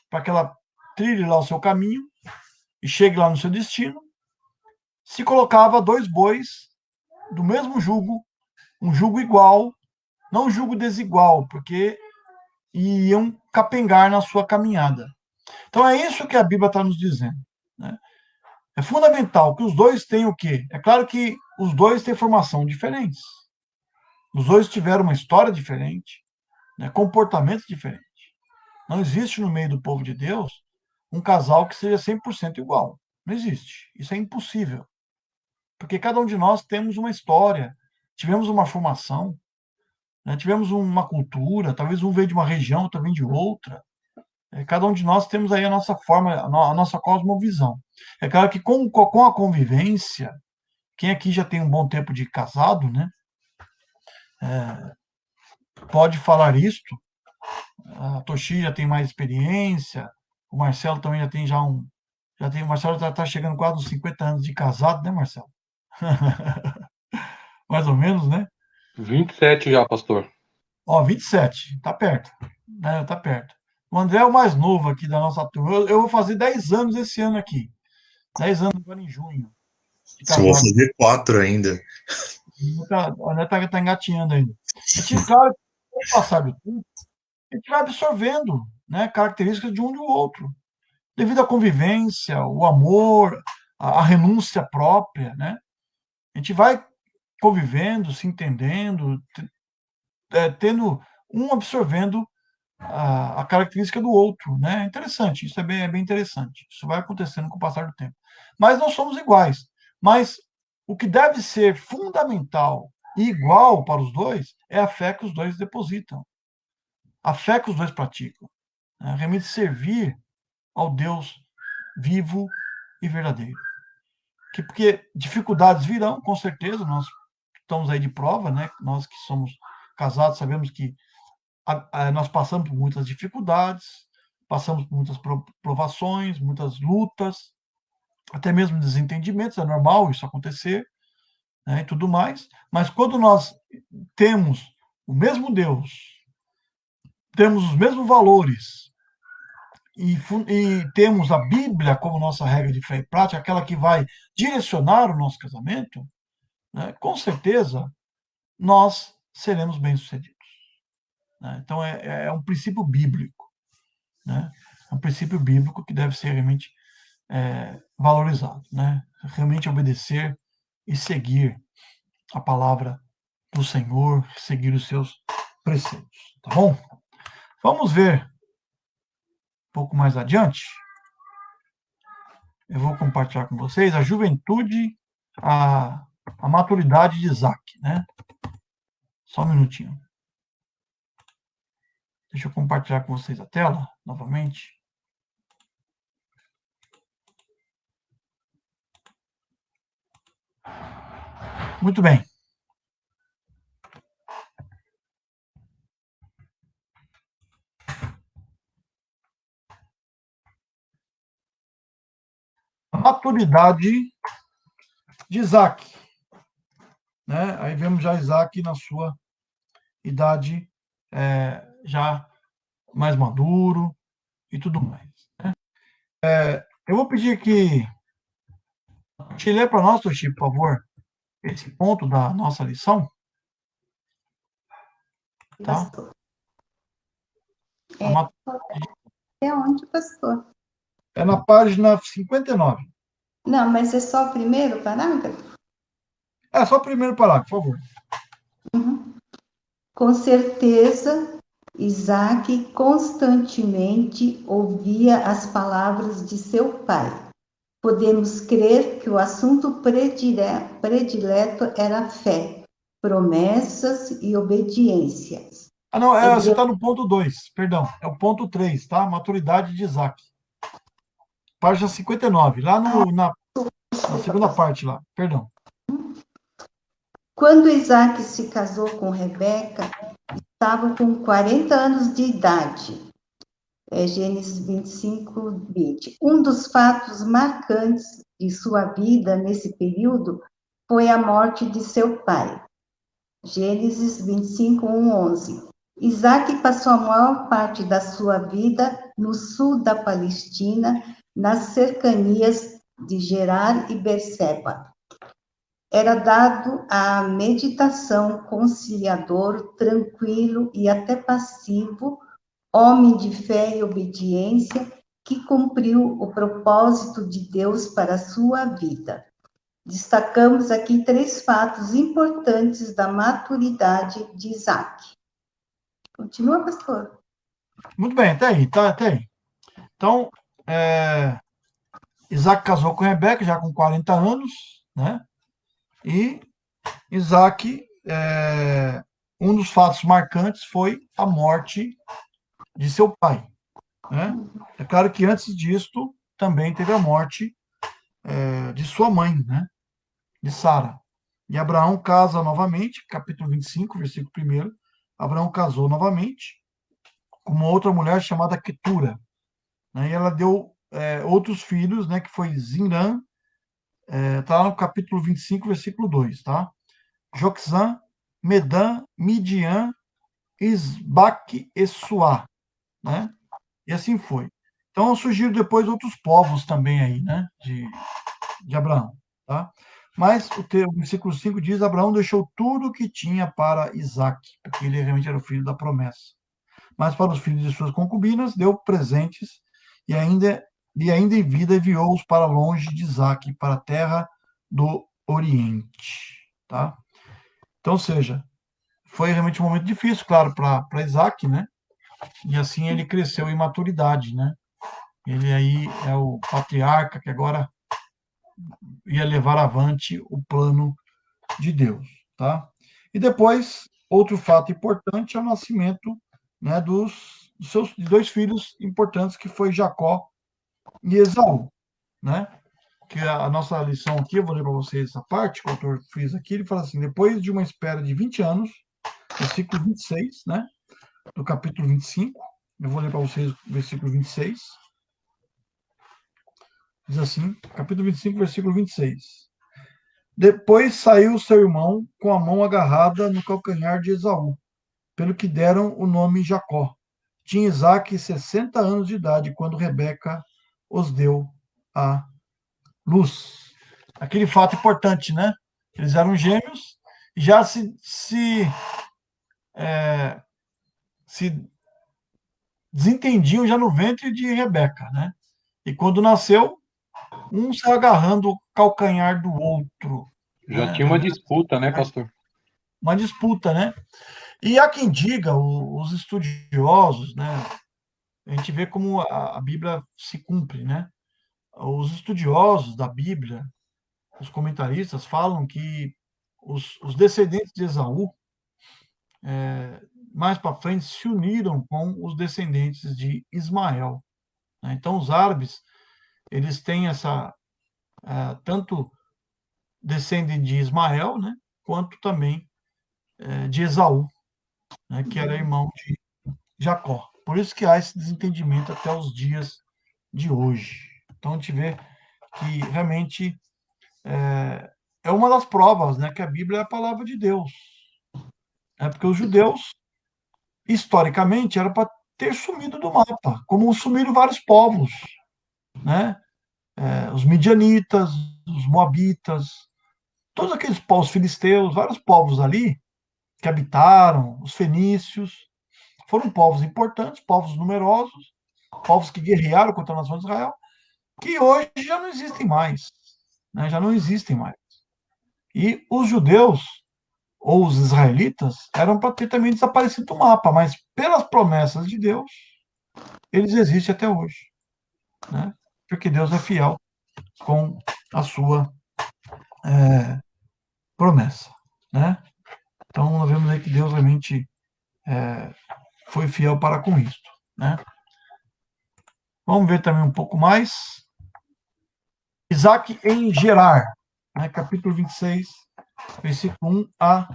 para que ela trilhe lá o seu caminho e chegue lá no seu destino, se colocava 2 bois do mesmo jugo, um jugo igual, não um jugo desigual, porque iam capengar na sua caminhada. Então é isso que a Bíblia está nos dizendo, né? É fundamental que os dois tenham o quê? É claro que os dois têm formação diferentes. Os dois tiveram uma história diferente, né? Comportamento diferente. Não existe no meio do povo de Deus um casal que seja 100% igual. Não existe. Isso é impossível. Porque cada um de nós temos uma história, tivemos uma formação, né? Tivemos uma cultura, talvez um veio de uma região, outro vem de outra. Cada um de nós temos aí a nossa forma, a nossa cosmovisão. É claro que com a convivência, quem aqui já tem um bom tempo de casado, né? Pode falar isto. A Toshi já tem mais experiência, o Marcelo também o Marcelo está chegando quase aos 50 anos de casado, né, Marcelo? Mais ou menos, né? 27 já, pastor. Ó, 27, tá perto, né? Tá perto. O André é o mais novo aqui da nossa turma. Eu vou fazer 10 anos esse ano aqui. 10 anos agora em junho. Se vou fazer 4 ainda. O André tá engatinhando ainda. A gente, claro, com o passar do tempo, a gente vai absorvendo, né, características de um e do outro. Devido à convivência, o amor, a renúncia própria, né? A gente vai convivendo, se entendendo, tendo um absorvendo a característica do outro, né? É interessante, isso é bem interessante. Isso vai acontecendo com o passar do tempo. Mas não somos iguais. Mas o que deve ser fundamental e igual para os dois é a fé que os dois depositam, a fé que os dois praticam, né? Realmente servir ao Deus vivo e verdadeiro. Porque dificuldades virão, com certeza, nós estamos aí de prova, né? Nós que somos casados sabemos que nós passamos por muitas dificuldades, passamos por muitas provações, muitas lutas, até mesmo desentendimentos, é normal isso acontecer, né, e tudo mais, mas quando nós temos o mesmo Deus, temos os mesmos valores, e temos a Bíblia como nossa regra de fé e prática, aquela que vai direcionar o nosso casamento, né, com certeza nós seremos bem-sucedidos. Né? Então, é um princípio bíblico. Né? É um princípio bíblico que deve ser realmente valorizado. Né? Realmente obedecer e seguir a palavra do Senhor, seguir os seus preceitos, tá bom? Vamos ver um pouco mais adiante. Eu vou compartilhar com vocês a juventude, a maturidade de Isaac, né? Só um minutinho. Deixa eu compartilhar com vocês a tela novamente. Muito bem. A maturidade de Isaac, né? Aí vemos já Isaac na sua idade já mais maduro e tudo mais, né? Eu vou pedir que te lê para nós, Toshi, por favor, esse ponto da nossa lição, tá? Pastor. A mat- É onde, pastor? É na página 59. Não, mas é só o primeiro parágrafo? É só o primeiro parágrafo, por favor. Com certeza, Isaac constantemente ouvia as palavras de seu pai. Podemos crer que o assunto predileto era a fé, promessas e obediências. Ah, não, você está no ponto 2, perdão. É o ponto 3, tá? Maturidade de Isaac. Página 59, lá na segunda parte lá, perdão. Quando Isaac se casou com Rebeca, estava com 40 anos de idade. Gênesis 25, 20. Um dos fatos marcantes de sua vida nesse período foi a morte de seu pai. Gênesis 25, 11. Isaac passou a maior parte da sua vida no sul da Palestina, nas cercanias de Gerar e Berseba. Era dado à meditação, conciliador, tranquilo e até passivo, homem de fé e obediência, que cumpriu o propósito de Deus para a sua vida. Destacamos aqui 3 fatos importantes da maturidade de Isaac. Continua, pastor. Muito bem, até aí, tá até aí. Então, Isaac casou com Rebeca, já com 40 anos, né? E Isaac, um dos fatos marcantes foi a morte de seu pai, né? É claro que antes disto também teve a morte de sua mãe, né? De Sara. E Abraão casa novamente, capítulo 25, versículo 1. Abraão casou novamente com uma outra mulher chamada Quetura, né? E ela deu outros filhos, né? Que foi Zinrã, está no capítulo 25, versículo 2, tá? Joxã, Medã, Midian, Isbaque e Suá, né? E assim foi. Então surgiram depois outros povos também aí, né? De Abraão, tá? Mas o versículo 5 diz: Abraão deixou tudo o que tinha para Isaac, porque ele realmente era o filho da promessa. Mas para os filhos de suas concubinas deu presentes e ainda em vida enviou-os para longe de Isaac, para a terra do Oriente, tá? Então, ou seja, foi realmente um momento difícil, claro, para Isaac, né? E assim ele cresceu em maturidade, né? Ele aí é o patriarca que agora ia levar avante o plano de Deus, tá? E depois, outro fato importante é o nascimento, né, de 2 filhos importantes, que foi Jacó e Esaú, né? Que a nossa lição aqui, eu vou ler para vocês essa parte que o autor fez aqui, ele fala assim: depois de uma espera de 20 anos, versículo 26, né, do capítulo 25, eu vou ler para vocês o versículo 26, diz assim, capítulo 25, versículo 26. Depois saiu seu irmão com a mão agarrada no calcanhar de Esaú, pelo que deram o nome Jacó. Tinha Isaac 60 anos de idade quando Rebeca os deu à luz. Aquele fato importante, né? Eles eram gêmeos e já se desentendiam já no ventre de Rebeca, né? E quando nasceu, um saiu agarrando o calcanhar do outro, Já né? tinha uma disputa, né, pastor? Uma disputa, né? E há quem diga, os estudiosos, né? A gente vê como a Bíblia se cumpre, né? Os estudiosos da Bíblia, os comentaristas, falam que os descendentes de Esaú, mais para frente, se uniram com os descendentes de Ismael, né? Então, os árabes, eles têm tanto descendem de Ismael, né? Quanto também de Esaú, né? Que era irmão de Jacó. Por isso que há esse desentendimento até os dias de hoje. Então, a gente vê que realmente é uma das provas, né, que a Bíblia é a palavra de Deus. Porque os judeus, historicamente, eram para ter sumido do mapa, como sumiram vários povos, né? Os midianitas, os moabitas, todos aqueles povos filisteus, vários povos ali que habitaram, os fenícios, foram povos importantes, povos numerosos, povos que guerrearam contra a nação de Israel, que hoje já não existem mais, né? Já não existem mais. E os judeus, ou os israelitas, eram para ter também desaparecido do mapa, mas pelas promessas de Deus, eles existem até hoje, né? Porque Deus é fiel com a sua promessa, né? Então, nós vemos aí que Deus realmente foi fiel para com isto, né? Vamos ver também um pouco mais. Isaac em Gerar, né? Capítulo 26, versículo 1 a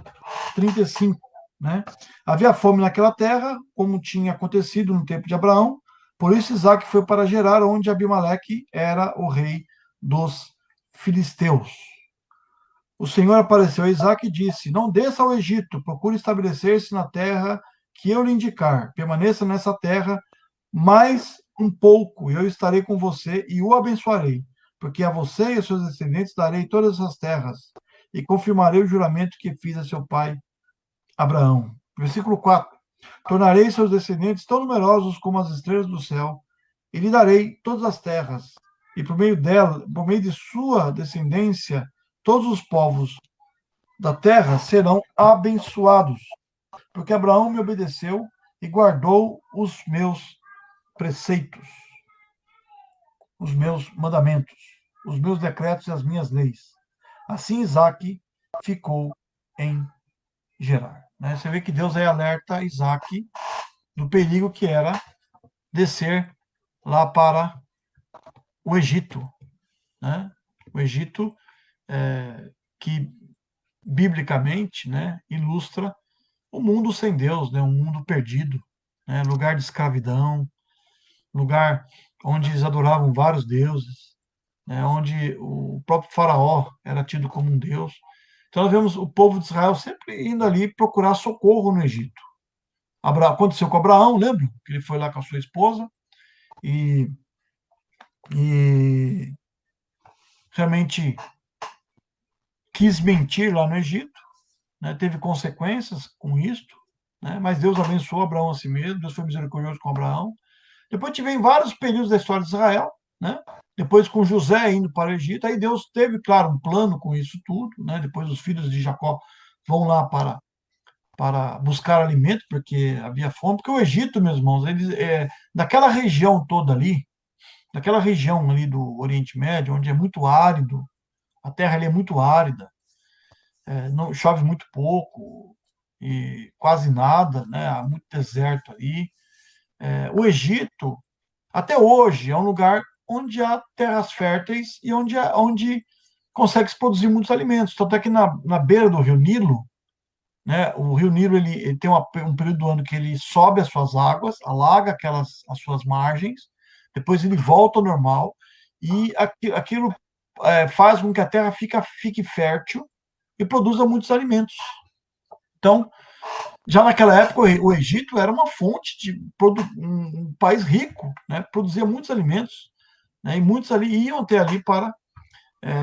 35. Né? Havia fome naquela terra, como tinha acontecido no tempo de Abraão, por isso Isaac foi para Gerar, onde Abimeleque era o rei dos filisteus. O Senhor apareceu a Isaac e disse: Não desça ao Egito, procure estabelecer-se na terra que eu lhe indicar. Permaneça nessa terra mais um pouco, e eu estarei com você e o abençoarei, porque a você e aos seus descendentes darei todas essas terras, e confirmarei o juramento que fiz a seu pai Abraão. Versículo 4. Tornarei seus descendentes tão numerosos como as estrelas do céu, e lhe darei todas as terras, e por meio dela, por meio de sua descendência, todos os povos da terra serão abençoados, porque Abraão me obedeceu e guardou os meus preceitos, os meus mandamentos, os meus decretos e as minhas leis. Assim Isaac ficou em Gerar. Né? Você vê que Deus aí alerta Isaac do perigo que era descer lá para o Egito. Né? O Egito, que biblicamente, né, ilustra o mundo sem Deus, né, um mundo perdido, né, lugar de escravidão, lugar onde eles adoravam vários deuses, né, onde o próprio faraó era tido como um deus. Então nós vemos o povo de Israel sempre indo ali procurar socorro no Egito. Aconteceu com Abraão, lembra? Que ele foi lá com a sua esposa e realmente quis mentir lá no Egito, né? Teve consequências com isto, né? Mas Deus abençoou Abraão a si mesmo, Deus foi misericordioso com Abraão. Depois tivemos vários períodos da história de Israel, né? Depois com José indo para o Egito, aí Deus teve, claro, um plano com isso tudo, né? Depois os filhos de Jacó vão lá para buscar alimento, porque havia fome, porque o Egito, meus irmãos, daquela região toda ali, daquela região ali do Oriente Médio, onde é muito árido, a terra ali é muito árida, não chove muito pouco e quase nada, né? Há muito deserto ali. O Egito, até hoje, é um lugar onde há terras férteis e onde consegue se produzir muitos alimentos. Tanto é que na beira do Rio Nilo, né, o Rio Nilo ele tem um período do ano que ele sobe as suas águas, alaga as suas margens, depois ele volta ao normal, e aquilo faz com que a terra fique fértil e produza muitos alimentos. Então, já naquela época, o Egito era uma fonte de um país rico, né? Produzia muitos alimentos, né? E muitos ali iam até ali para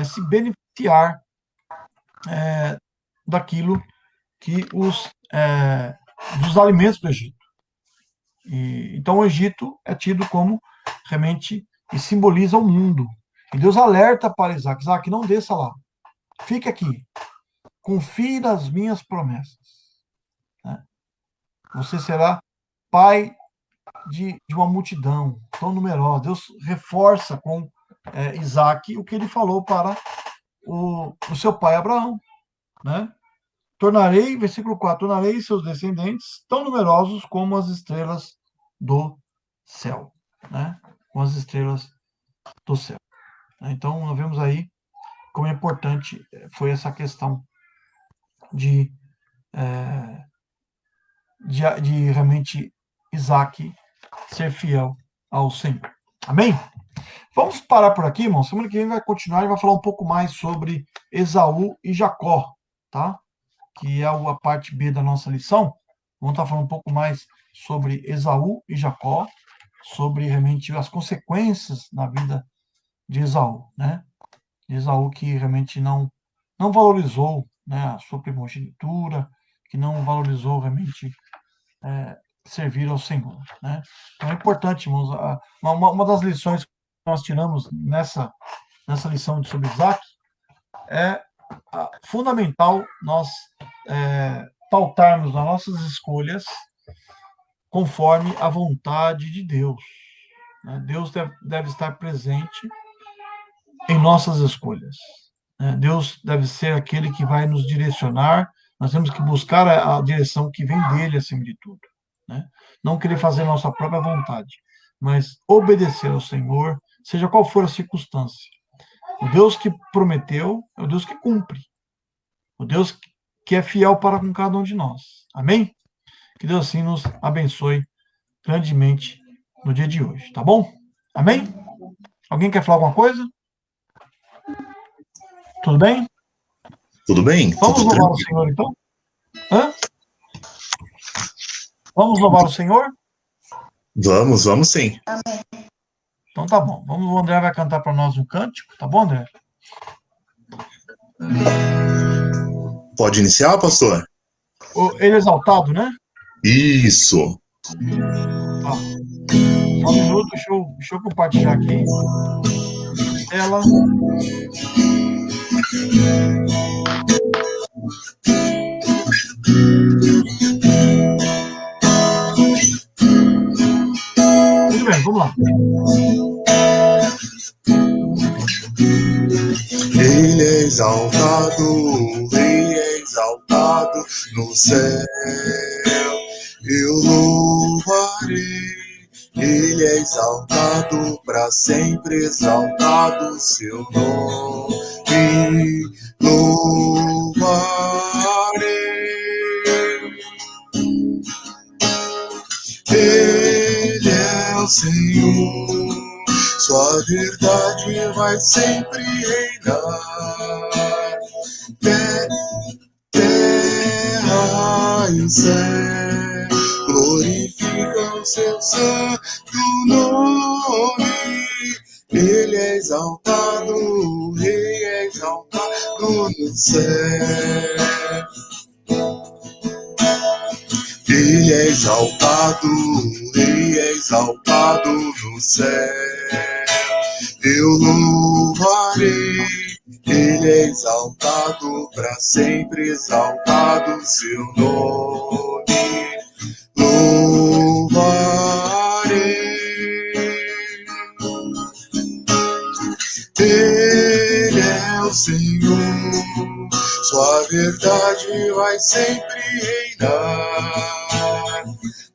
se beneficiar daquilo que dos alimentos do Egito. Então, o Egito é tido como realmente e simboliza o mundo. E Deus alerta para Isaac: Isaac, não desça lá. fique aqui, confie nas minhas promessas. Né? Você será pai de uma multidão tão numerosa. Deus reforça com Isaac o que ele falou para o seu pai Abraão. Né? Tornarei, versículo 4, tornarei seus descendentes tão numerosos como as estrelas do céu. Né? Com as estrelas do céu. Então, nós vemos aí como é importante foi essa questão de realmente Isaac ser fiel ao Senhor. Amém? Vamos parar por aqui, irmão. Semana que vem vai continuar e vai falar um pouco mais sobre Esaú e Jacó, tá? Que é a parte B da nossa lição. Vamos estar falando um pouco mais sobre Esaú e Jacó, sobre realmente as consequências na vida de Esaú, né? Esaú que realmente não valorizou, né, a sua primogenitura, que não valorizou realmente servir ao Senhor. Né? Então é importante, irmãos, uma das lições que nós tiramos nessa lição sobre Isaac é fundamental nós pautarmos nas nossas escolhas conforme a vontade de Deus. Né? Deus deve estar presente em nossas escolhas. Deus deve ser aquele que vai nos direcionar, nós temos que buscar a direção que vem dele acima de tudo. Né? Não querer fazer nossa própria vontade, mas obedecer ao Senhor, seja qual for a circunstância. O Deus que prometeu é o Deus que cumpre. O Deus que é fiel para com cada um de nós. Amém? Que Deus assim nos abençoe grandemente no dia de hoje, tá bom? Amém? Alguém quer falar alguma coisa? Tudo bem? Tudo bem? Vamos Tudo louvar o tranquilo. Senhor, então? Hã? Vamos louvar o Senhor? Vamos sim. Então tá bom. O André vai cantar para nós um cântico, tá bom, André? Pode iniciar, pastor? Ele é exaltado, né? Isso. Tá. Só um minuto, deixa eu compartilhar aqui. Ela. Muito bem, vamos lá. Ele é exaltado, o Rei é exaltado no céu. Eu louvarei. Ele é exaltado para sempre, exaltado seu nome. Louvarei. Ele é o Senhor, sua verdade vai sempre reinar. Terra e céu glorificam seu santo nome. Ele é exaltado, o Rei é exaltado no céu. Ele é exaltado, o Rei é exaltado no céu. Eu louvarei, ele é exaltado para sempre, exaltado seu nome. Louvarei. Ele é o Senhor, sua verdade vai sempre reinar.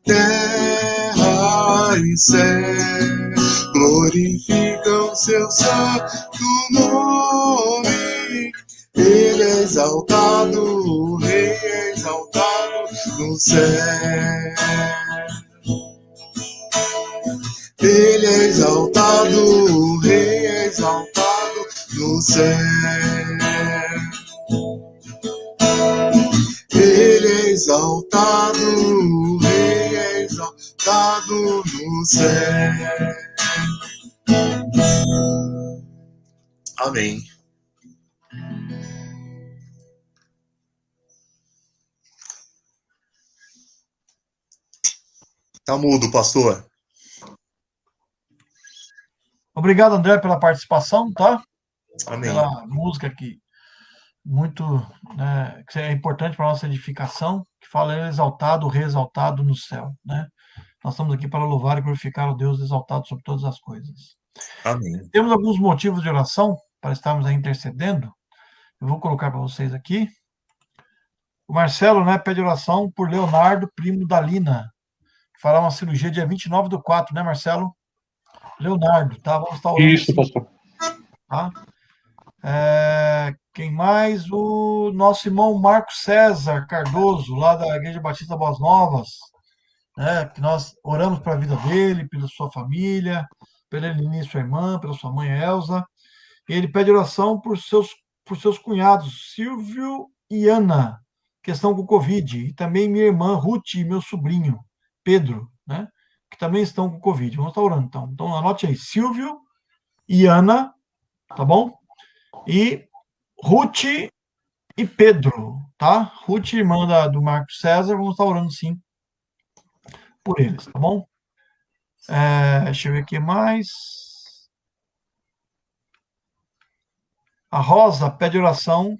Terra e céu glorificam seu santo nome. Ele é exaltado, o Rei é exaltado no céu. Ele é exaltado, o Rei é exaltado no céu. Ele é exaltado, o Rei é exaltado no céu. Amém. Tá mudo, pastor. Obrigado, André, pela participação, tá? Amém. Pela música que muito, né, que é importante para a nossa edificação, que fala ele é exaltado, reexaltado no céu, né? Nós estamos aqui para louvar e glorificar o Deus exaltado sobre todas as coisas. Amém. Temos alguns motivos de oração para estarmos aí intercedendo. Eu vou colocar para vocês aqui. O Marcelo, né, pede oração por Leonardo, primo da Lina, que fará uma cirurgia dia 29/4, né, Marcelo? Leonardo, tá? Vamos estar orando Isso, sim, pastor. tá? Quem mais? O nosso irmão Marco César Cardoso, lá da Igreja Batista Boas Novas, né? Que nós oramos para a vida dele, pela sua família, pela Eleni, sua irmã, pela sua mãe Elza. Ele pede oração por seus cunhados, Silvio e Ana, que estão com Covid, e também minha irmã Ruth e meu sobrinho, Pedro, né? Que também estão com Covid. Vamos estar orando, então. Então, anote aí, Silvio e Ana, tá bom? E Ruth e Pedro, tá? Ruth, irmã do Marco César, vamos estar orando sim por eles, tá bom? Deixa eu ver aqui mais. A Rosa pede oração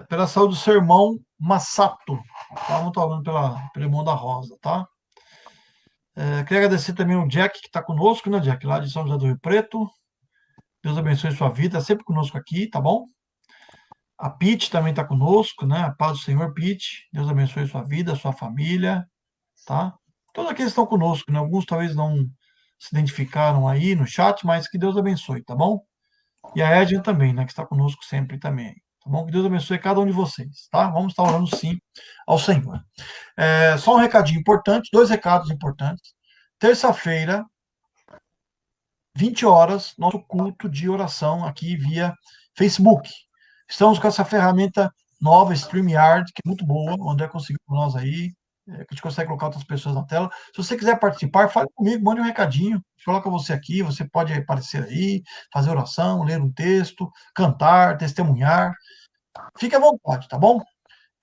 pela saúde do seu irmão Massato, tá? Vamos estar orando pelo irmão da Rosa, tá? Queria agradecer também o Jack, que está conosco, né, Jack, lá de São José do Rio Preto. Deus abençoe sua vida, sempre conosco aqui, tá bom? A Pete também está conosco, né? A paz do Senhor, Pete. Deus abençoe sua vida, sua família, tá? Todos aqueles estão conosco, né? Alguns talvez não se identificaram aí no chat, mas que Deus abençoe, tá bom? E a Edna também, né? Que está conosco sempre também, tá bom? Que Deus abençoe cada um de vocês, tá? Vamos estar orando sim ao Senhor. Só um recadinho importante, 2 recados importantes. Terça-feira, 20 horas, nosso culto de oração aqui via Facebook. Estamos com essa ferramenta nova, StreamYard, que é muito boa. O André conseguiu com nós aí. Que a gente consegue colocar outras pessoas na tela. Se você quiser participar, fale comigo, mande um recadinho. Coloca você aqui, você pode aparecer aí, fazer oração, ler um texto, cantar, testemunhar. Fique à vontade, tá bom?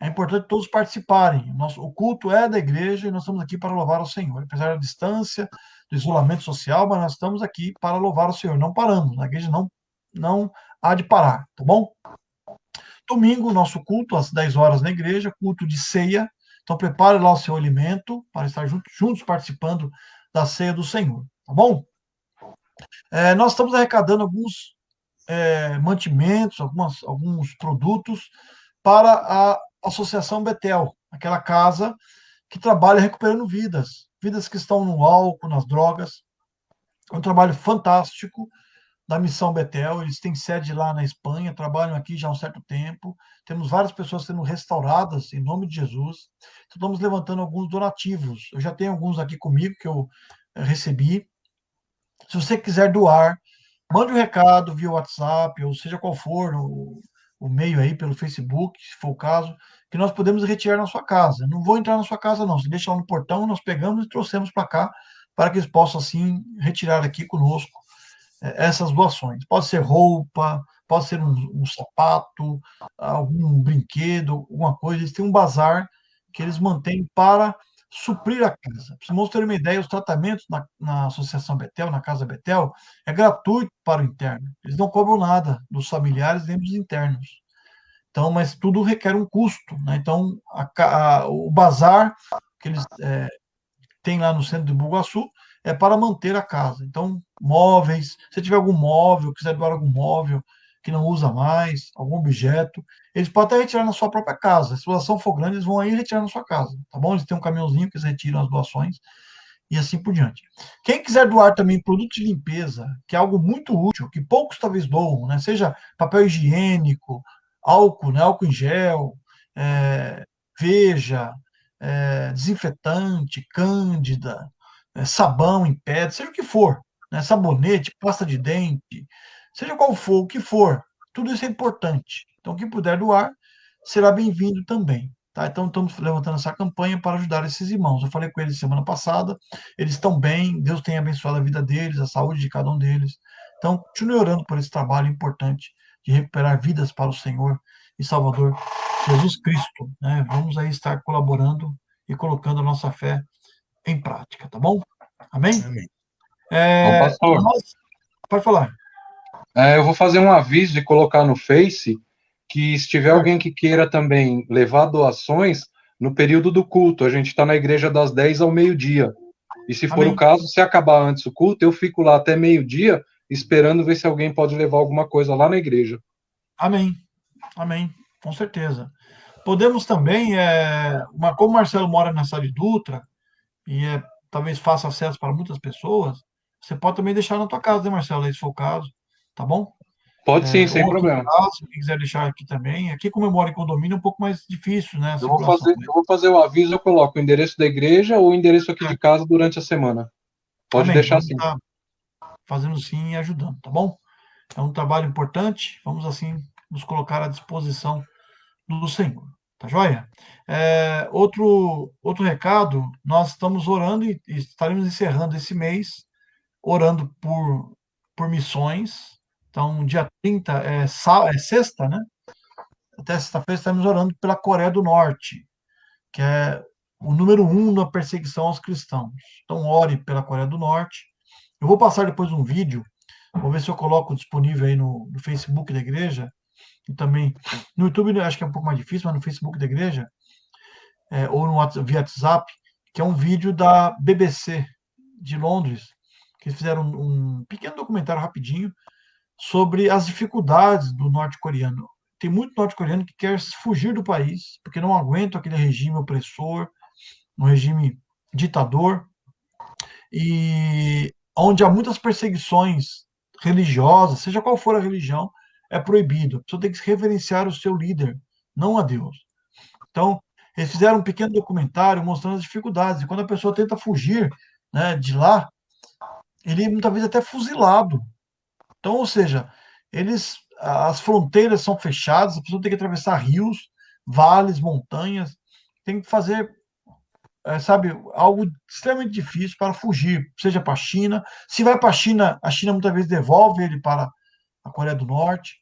É importante todos participarem. O culto é da igreja e nós estamos aqui para louvar o Senhor. Apesar da distância, do isolamento social, mas nós estamos aqui para louvar o Senhor. Não paramos. A igreja não há de parar, tá bom? Domingo, nosso culto, às 10 horas na igreja, culto de ceia. Então, prepare lá o seu alimento para estar juntos participando da ceia do Senhor, tá bom? Nós estamos arrecadando alguns mantimentos, alguns produtos para a Associação Betel, aquela casa que trabalha recuperando vidas que estão no álcool, nas drogas. É um trabalho fantástico da Missão Betel, eles têm sede lá na Espanha, trabalham aqui já há um certo tempo, temos várias pessoas sendo restauradas em nome de Jesus, então estamos levantando alguns donativos, eu já tenho alguns aqui comigo que eu recebi. Se você quiser doar, mande um recado via WhatsApp, ou seja qual for o meio aí, pelo Facebook, se for o caso, que nós podemos retirar na sua casa. Não vou entrar na sua casa, não. Você deixa lá no portão, nós pegamos e trouxemos para cá, para que eles possam, assim, retirar aqui conosco essas doações. Pode ser roupa, pode ser um sapato, algum brinquedo, alguma coisa. Eles têm um bazar que eles mantêm para suprir a casa. Para vocês terem uma ideia, os tratamentos na Associação Betel, na Casa Betel, é gratuito para o interno. Eles não cobram nada dos familiares nem dos internos. Então, mas tudo requer um custo, né? Então, o bazar que eles têm lá no centro de Bugaçu é para manter a casa. Então, móveis, se tiver algum móvel, quiser doar algum móvel que não usa mais, algum objeto, eles podem até retirar na sua própria casa. Se a doação for grande, eles vão aí retirar na sua casa, tá bom? Eles têm um caminhãozinho que eles retiram as doações e assim por diante. Quem quiser doar também produto de limpeza, que é algo muito útil, que poucos talvez doam, né? Seja papel higiênico, álcool, né? Álcool em gel, veja, desinfetante, cândida, sabão em pedra, seja o que for, né? Sabonete, pasta de dente, seja qual for, o que for, tudo isso é importante. Então, quem puder doar, será bem-vindo também. Tá? Então, estamos levantando essa campanha para ajudar esses irmãos. Eu falei com eles semana passada, eles estão bem, Deus tem abençoado a vida deles, a saúde de cada um deles. Então, continue orando por esse trabalho importante de recuperar vidas para o Senhor e Salvador Jesus Cristo. Né? Vamos aí estar colaborando e colocando a nossa fé em prática, tá bom? Amém? Amém. Bom, pastor, Pode falar. Eu vou fazer um aviso e colocar no Face que se tiver alguém que queira também levar doações no período do culto, a gente está na igreja das 10 ao meio-dia. E se for Amém. o caso, se acabar antes o culto, eu fico lá até meio-dia esperando ver se alguém pode levar alguma coisa lá na igreja. Amém. Amém. Com certeza. Podemos também, como o Marcelo mora na cidade de Dutra, e talvez faça acesso para muitas pessoas, você pode também deixar na tua casa, né, Marcelo, se for o caso, tá bom? Pode sim, sem Ou aqui em problema. casa, se quiser deixar aqui também. Aqui, como eu moro em condomínio, é um pouco mais difícil, né, a Eu vou circulação. fazer, eu vou fazer o aviso, eu coloco o endereço da igreja ou o endereço aqui de casa durante a semana. Pode Amém. deixar Vamos assim. estar fazendo sim e ajudando, tá bom? É um trabalho importante, vamos assim nos colocar à disposição do Senhor, tá joia? Outro recado, nós estamos orando e estaremos encerrando esse mês, orando por missões. Então, dia 30 é sexta, né? Até sexta-feira estaremos orando pela Coreia do Norte, que é o número 1 na perseguição aos cristãos. Então, ore pela Coreia do Norte. Eu vou passar depois um vídeo, vou ver se eu coloco disponível aí no Facebook da igreja, e também no YouTube, acho que é um pouco mais difícil, mas no Facebook da igreja, ou no via WhatsApp, que é um vídeo da BBC de Londres, que eles fizeram um pequeno documentário rapidinho sobre as dificuldades do norte-coreano. Tem muito norte-coreano que quer fugir do país, porque não aguenta aquele regime opressor, um regime ditador, e onde há muitas perseguições religiosas, seja qual for a religião, é proibido. A pessoa tem que reverenciar o seu líder, não a Deus. Então, eles fizeram um pequeno documentário mostrando as dificuldades. E quando a pessoa tenta fugir, né, de lá, ele muitas vezes é até fuzilado. Então, ou seja, as fronteiras são fechadas, a pessoa tem que atravessar rios, vales, montanhas, tem que fazer, sabe, algo extremamente difícil para fugir, seja para a China. Se vai para a China muitas vezes devolve ele para a Coreia do Norte,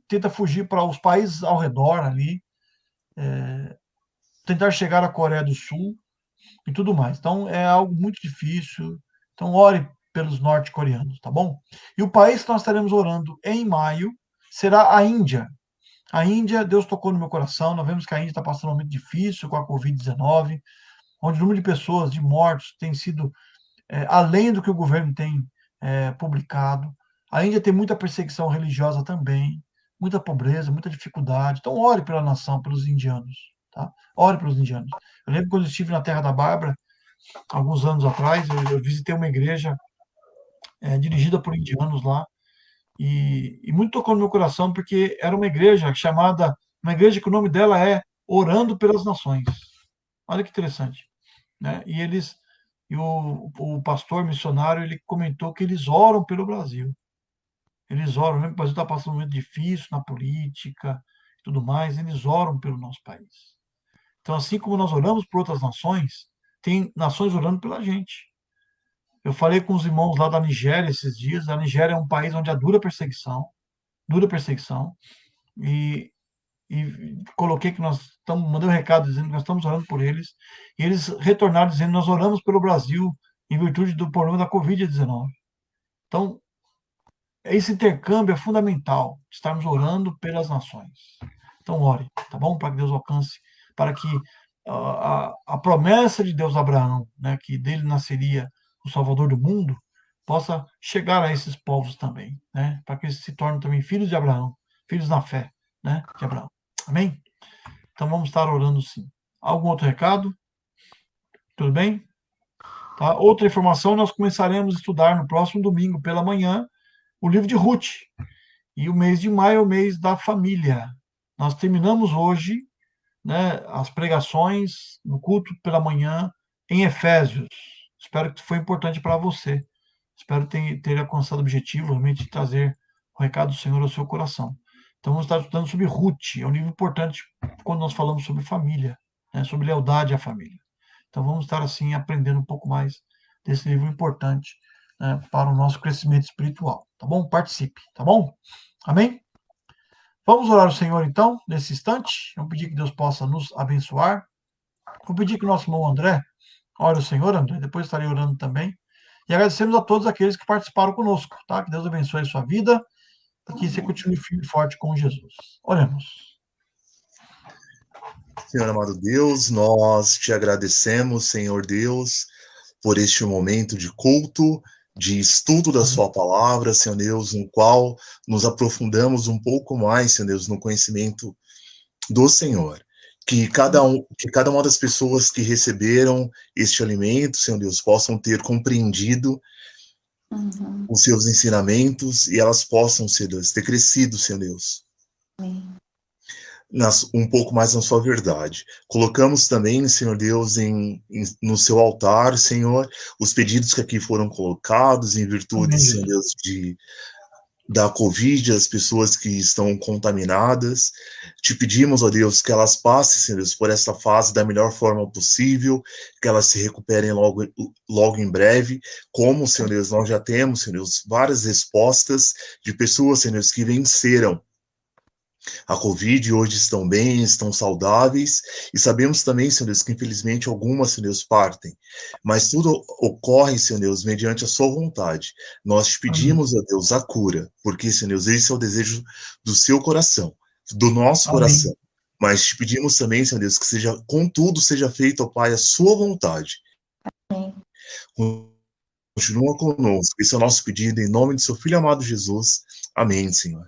tenta fugir para os países ao redor ali, tentar chegar à Coreia do Sul e tudo mais. Então, é algo muito difícil. Então, ore pelos norte-coreanos, tá bom? E o país que nós estaremos orando em maio será a Índia. A Índia, Deus tocou no meu coração. Nós vemos que a Índia está passando um momento difícil com a Covid-19, onde o número de pessoas, de mortos, tem sido além do que o governo tem publicado. A Índia tem muita perseguição religiosa também, muita pobreza, muita dificuldade. Então, ore pela nação, pelos indianos. Tá? Ore pelos indianos. Eu lembro quando eu estive na Terra da Bárbara, alguns anos atrás, eu visitei uma igreja dirigida por indianos lá, e muito tocou no meu coração, porque era uma igreja que o nome dela é Orando pelas Nações. Olha que interessante. Né? E o pastor missionário, ele comentou que eles oram pelo Brasil. Eles oram, mesmo que o Brasil está passando um momento difícil na política e tudo mais, eles oram pelo nosso país. Então, assim como nós oramos por outras nações, tem nações orando pela gente. Eu falei com os irmãos lá da Nigéria esses dias. A Nigéria é um país onde há dura perseguição, e coloquei que nós estamos, mandei um recado dizendo que nós estamos orando por eles, e eles retornaram dizendo: nós oramos pelo Brasil em virtude do problema da Covid-19. Então, esse intercâmbio é fundamental, estarmos orando pelas nações. Então, ore, tá bom? Para que Deus alcance, para que a promessa de Deus a Abraão, né, que dele nasceria o Salvador do mundo, possa chegar a esses povos também, né, para que eles se tornem também filhos de Abraão, filhos na fé, né, de Abraão. Amém? Então, vamos estar orando sim. Algum outro recado? Tudo bem? Tá? Outra informação, nós começaremos a estudar no próximo domingo pela manhã o livro de Ruth. E o mês de maio é o mês da família. Nós terminamos hoje, né, as pregações no culto pela manhã em Efésios. Espero que foi importante para você. Espero ter alcançado o objetivo, realmente, de trazer o recado do Senhor ao seu coração. Então, vamos estar estudando sobre Ruth. É um livro importante quando nós falamos sobre família, né, sobre lealdade à família. Então, vamos estar, assim, aprendendo um pouco mais desse livro importante, né, para o nosso crescimento espiritual. Tá bom? Participe, tá bom? Amém? Vamos orar ao Senhor, então, nesse instante. Vamos pedir que Deus possa nos abençoar. Vou pedir que o nosso irmão André ore ao Senhor, André. Depois estarei orando também. E agradecemos a todos aqueles que participaram conosco, tá? Que Deus abençoe a sua vida e que você continue firme e forte com Jesus. Oremos. Senhor amado Deus, nós te agradecemos, Senhor Deus, por este momento de culto, de estudo da sua palavra, Senhor Deus, no qual nos aprofundamos um pouco mais, Senhor Deus, no conhecimento do Senhor. Que cada uma das pessoas que receberam este alimento, Senhor Deus, possam ter compreendido os seus ensinamentos e elas possam, Senhor Deus, ter crescido, Senhor Deus, um pouco mais na sua verdade. Colocamos também, Senhor Deus, no seu altar, Senhor, os pedidos que aqui foram colocados em virtude, Senhor Deus, da Covid, as pessoas que estão contaminadas. Te pedimos, ó Deus, que elas passem, Senhor Deus, por essa fase da melhor forma possível, que elas se recuperem logo em breve. Como, Senhor Deus, nós já temos, Senhor Deus, várias respostas de pessoas, Senhor Deus, que venceram a Covid, hoje estão bem, estão saudáveis, e sabemos também, Senhor Deus, que infelizmente algumas, Senhor Deus, partem, mas tudo ocorre, Senhor Deus, mediante a sua vontade. Nós te pedimos, ó Deus, a cura, porque, Senhor Deus, esse é o desejo do seu coração, do nosso coração, mas te pedimos também, Senhor Deus, que seja, contudo, seja feito, ó Pai, a sua vontade. Continua conosco, esse é o nosso pedido, em nome de seu Filho amado Jesus. Amém, Senhor.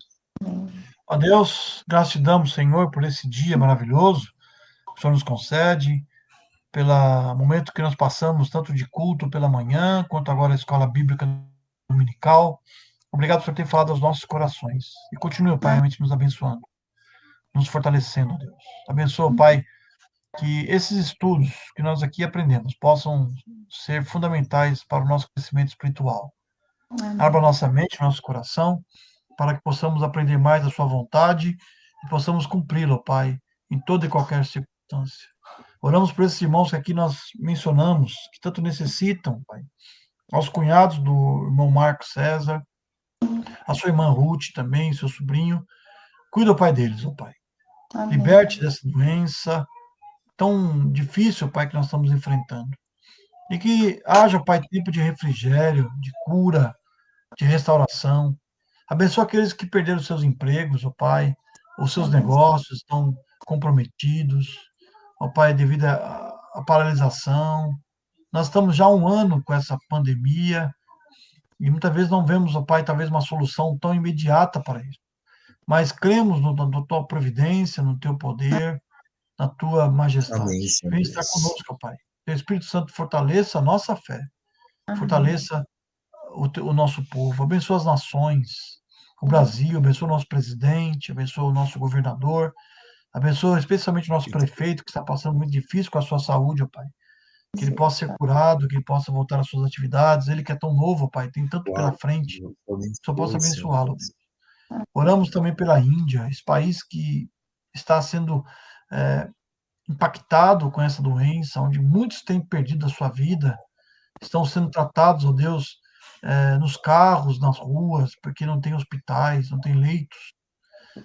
Ó Deus, graças te damos, Senhor, por esse dia maravilhoso que o Senhor nos concede, pelo momento que nós passamos, tanto de culto pela manhã, quanto agora a escola bíblica dominical. Obrigado por ter falado aos nossos corações. E continue, Pai, realmente nos abençoando, nos fortalecendo, ó Deus. Abençoa, Pai, que esses estudos que nós aqui aprendemos possam ser fundamentais para o nosso crescimento espiritual. Abra nossa mente, nosso coração, para que possamos aprender mais da sua vontade e possamos cumpri-la, Pai, em toda e qualquer circunstância. Oramos por esses irmãos que aqui nós mencionamos, que tanto necessitam, Pai. Aos cunhados do irmão Marcos César, a sua irmã Ruth também, seu sobrinho. Cuida, Pai, deles, ó Pai. Amém. Liberte dessa doença tão difícil, Pai, que nós estamos enfrentando. E que haja, Pai, tempo de refrigério, de cura, de restauração. Abençoa aqueles que perderam seus empregos, ó Pai, os seus negócios estão comprometidos, ó Pai, devido à paralisação. Nós estamos já há um ano com essa pandemia e muitas vezes não vemos, ó Pai, talvez uma solução tão imediata para isso. Mas cremos na tua providência, no teu poder, na tua majestade. Amém, vem estar conosco, ó Pai. Que o Espírito Santo fortaleça a nossa fé, fortaleça o nosso povo, abençoa as nações, o Brasil, abençoa o nosso presidente, abençoa o nosso governador, abençoa especialmente o nosso prefeito, que está passando muito difícil com a sua saúde, ó Pai. Que ele possa ser curado, que ele possa voltar às suas atividades, ele que é tão novo, ó Pai, tem tanto pela frente, só possa abençoá-lo. Oramos também pela Índia, esse país que está sendo impactado com essa doença, onde muitos têm perdido a sua vida, estão sendo tratados, ó Deus, nos carros, nas ruas, porque não tem hospitais, não tem leitos.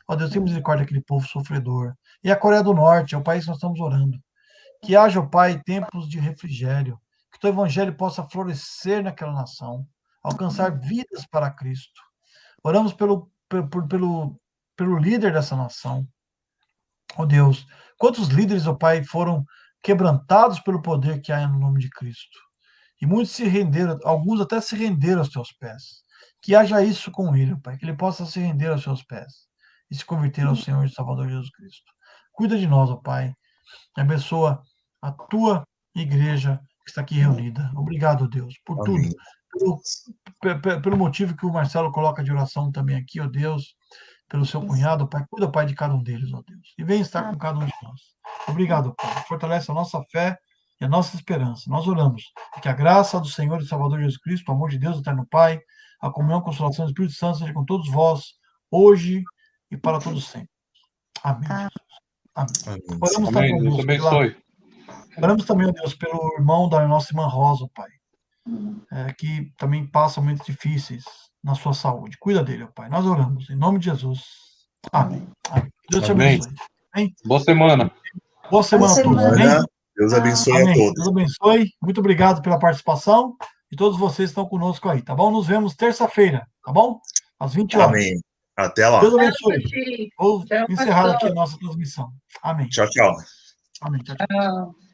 Ó Deus, tem misericórdia daquele povo sofredor. E a Coreia do Norte é o país que nós estamos orando. Que haja, ó Pai, tempos de refrigério, que o teu evangelho possa florescer naquela nação, alcançar vidas para Cristo. Oramos pelo líder dessa nação. Ó Deus, quantos líderes, ó Pai, foram quebrantados pelo poder que há no nome de Cristo. E muitos se renderam, alguns até se renderam aos teus pés. Que haja isso com ele, Pai, que ele possa se render aos seus pés e se converter ao Senhor e Salvador Jesus Cristo. Cuida de nós, ó Pai. Abençoa a tua igreja que está aqui reunida. Obrigado, Deus, por Amém. tudo. Pelo motivo que o Marcelo coloca de oração também aqui, ó Deus, pelo seu cunhado, Pai. Cuida, Pai, de cada um deles, ó Deus. E vem estar com cada um de nós. Obrigado, Pai. Fortalece a nossa fé e a nossa esperança. Nós oramos que a graça do Senhor e Salvador Jesus Cristo, o amor de Deus, o eterno Pai, a comunhão, a consolação do Espírito Santo seja com todos vós, hoje e para todos sempre. Amém. Amém. Oramos também, Amém. Deus abençoe. Oramos também, ó Deus, pelo irmão da nossa irmã Rosa, Pai, que também passa momentos difíceis na sua saúde. Cuida dele, ó Pai. Nós oramos, em nome de Jesus. Amém. Amém. Deus te abençoe. Amém. Boa semana. Boa semana a todos. Amém. Deus abençoe Amém. a todos. Deus abençoe. Muito obrigado pela participação. e todos vocês estão conosco aí, tá bom? Nos vemos terça-feira, tá bom? Às 20 horas. Amém. Até lá. Deus abençoe. Vou encerrar aqui a nossa transmissão. Amém. Tchau, tchau. Amém. Tchau, tchau. Tchau.